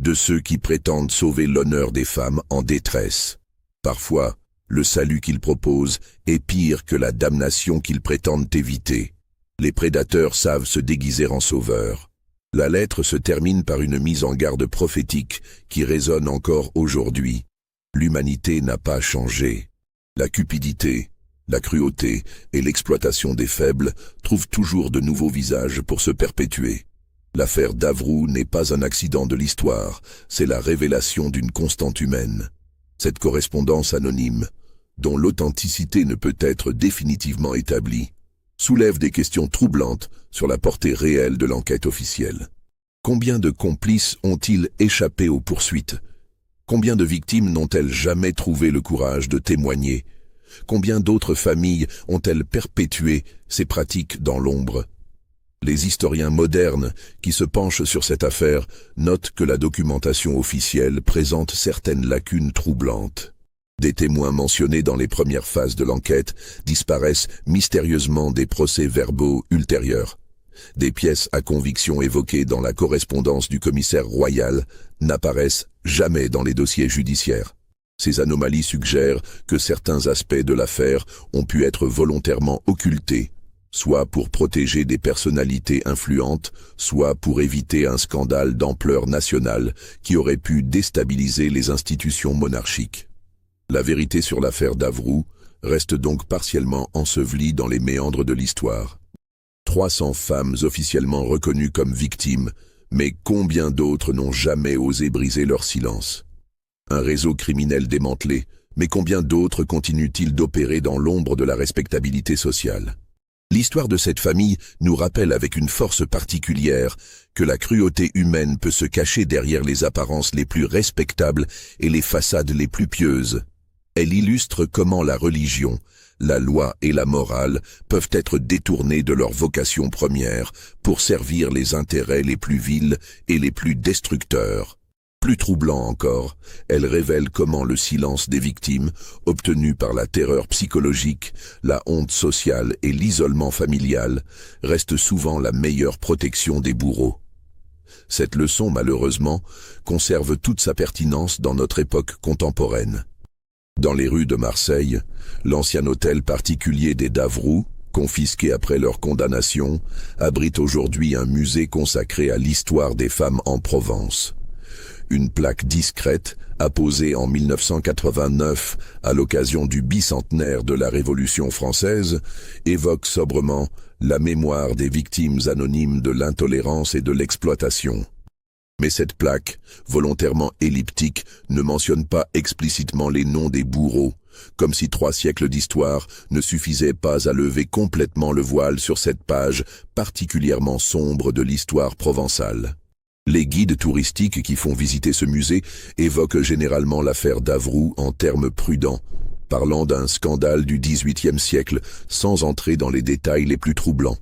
de ceux qui prétendent sauver l'honneur des femmes en détresse. Parfois, le salut qu'ils proposent est pire que la damnation qu'ils prétendent éviter. Les prédateurs savent se déguiser en sauveurs. La lettre se termine par une mise en garde prophétique qui résonne encore aujourd'hui. L'humanité n'a pas changé. La cupidité, la cruauté et l'exploitation des faibles trouvent toujours de nouveaux visages pour se perpétuer. L'affaire Davroux n'est pas un accident de l'histoire, c'est la révélation d'une constante humaine. Cette correspondance anonyme, dont l'authenticité ne peut être définitivement établie, soulève des questions troublantes sur la portée réelle de l'enquête officielle. Combien de complices ont-ils échappé aux poursuites ? Combien de victimes n'ont-elles jamais trouvé le courage de témoigner? Combien d'autres familles ont-elles perpétué ces pratiques dans l'ombre? Les historiens modernes qui se penchent sur cette affaire notent que la documentation officielle présente certaines lacunes troublantes. Des témoins mentionnés dans les premières phases de l'enquête disparaissent mystérieusement des procès-verbaux ultérieurs. Des pièces à conviction évoquées dans la correspondance du commissaire royal n'apparaissent jamais dans les dossiers judiciaires. Ces anomalies suggèrent que certains aspects de l'affaire ont pu être volontairement occultés, soit pour protéger des personnalités influentes, soit pour éviter un scandale d'ampleur nationale qui aurait pu déstabiliser les institutions monarchiques. La vérité sur l'affaire Davroux reste donc partiellement ensevelie dans les méandres de l'histoire. 300 femmes officiellement reconnues comme victimes, mais combien d'autres n'ont jamais osé briser leur silence? Un réseau criminel démantelé, mais combien d'autres continuent-ils d'opérer dans l'ombre de la respectabilité sociale? L'histoire de cette famille nous rappelle avec une force particulière que la cruauté humaine peut se cacher derrière les apparences les plus respectables et les façades les plus pieuses. Elle illustre comment la religion, la loi et la morale peuvent être détournées de leur vocation première pour servir les intérêts les plus vils et les plus destructeurs. Plus troublant encore, elle révèle comment le silence des victimes, obtenu par la terreur psychologique, la honte sociale et l'isolement familial, reste souvent la meilleure protection des bourreaux. Cette leçon, malheureusement, conserve toute sa pertinence dans notre époque contemporaine. Dans les rues de Marseille, l'ancien hôtel particulier des Davroux, confisqué après leur condamnation, abrite aujourd'hui un musée consacré à l'histoire des femmes en Provence. Une plaque discrète, apposée en 1989 à l'occasion du bicentenaire de la Révolution française, évoque sobrement la mémoire des victimes anonymes de l'intolérance et de l'exploitation. Mais cette plaque, volontairement elliptique, ne mentionne pas explicitement les noms des bourreaux, comme si 3 siècles d'histoire ne suffisaient pas à lever complètement le voile sur cette page particulièrement sombre de l'histoire provençale. Les guides touristiques qui font visiter ce musée évoquent généralement l'affaire d'Avroux en termes prudents, parlant d'un scandale du XVIIIe siècle sans entrer dans les détails les plus troublants.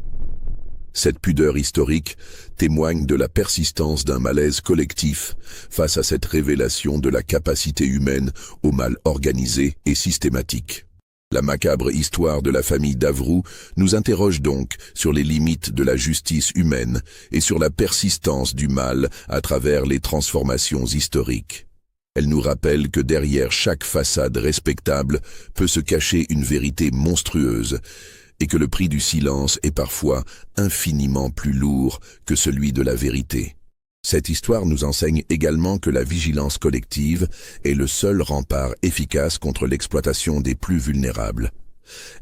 Cette pudeur historique témoigne de la persistance d'un malaise collectif face à cette révélation de la capacité humaine au mal organisé et systématique. La macabre histoire de la famille d'Avroux nous interroge donc sur les limites de la justice humaine et sur la persistance du mal à travers les transformations historiques. Elle nous rappelle que derrière chaque façade respectable peut se cacher une vérité monstrueuse, et que le prix du silence est parfois infiniment plus lourd que celui de la vérité. Cette histoire nous enseigne également que la vigilance collective est le seul rempart efficace contre l'exploitation des plus vulnérables.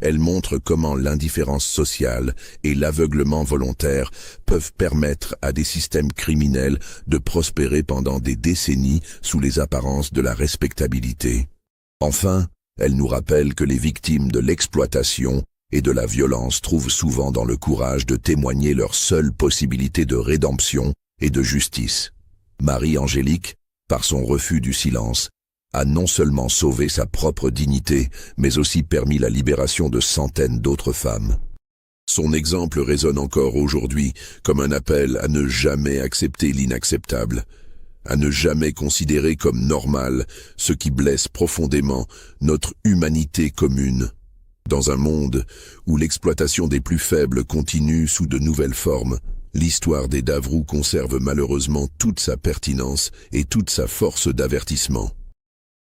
Elle montre comment l'indifférence sociale et l'aveuglement volontaire peuvent permettre à des systèmes criminels de prospérer pendant des décennies sous les apparences de la respectabilité. Enfin, elle nous rappelle que les victimes de l'exploitation et de la violence trouvent souvent dans le courage de témoigner leur seule possibilité de rédemption et de justice. Marie-Angélique, par son refus du silence, a non seulement sauvé sa propre dignité, mais aussi permis la libération de centaines d'autres femmes. Son exemple résonne encore aujourd'hui comme un appel à ne jamais accepter l'inacceptable, à ne jamais considérer comme normal ce qui blesse profondément notre humanité commune. Dans un monde où l'exploitation des plus faibles continue sous de nouvelles formes, l'histoire des Davroux conserve malheureusement toute sa pertinence et toute sa force d'avertissement.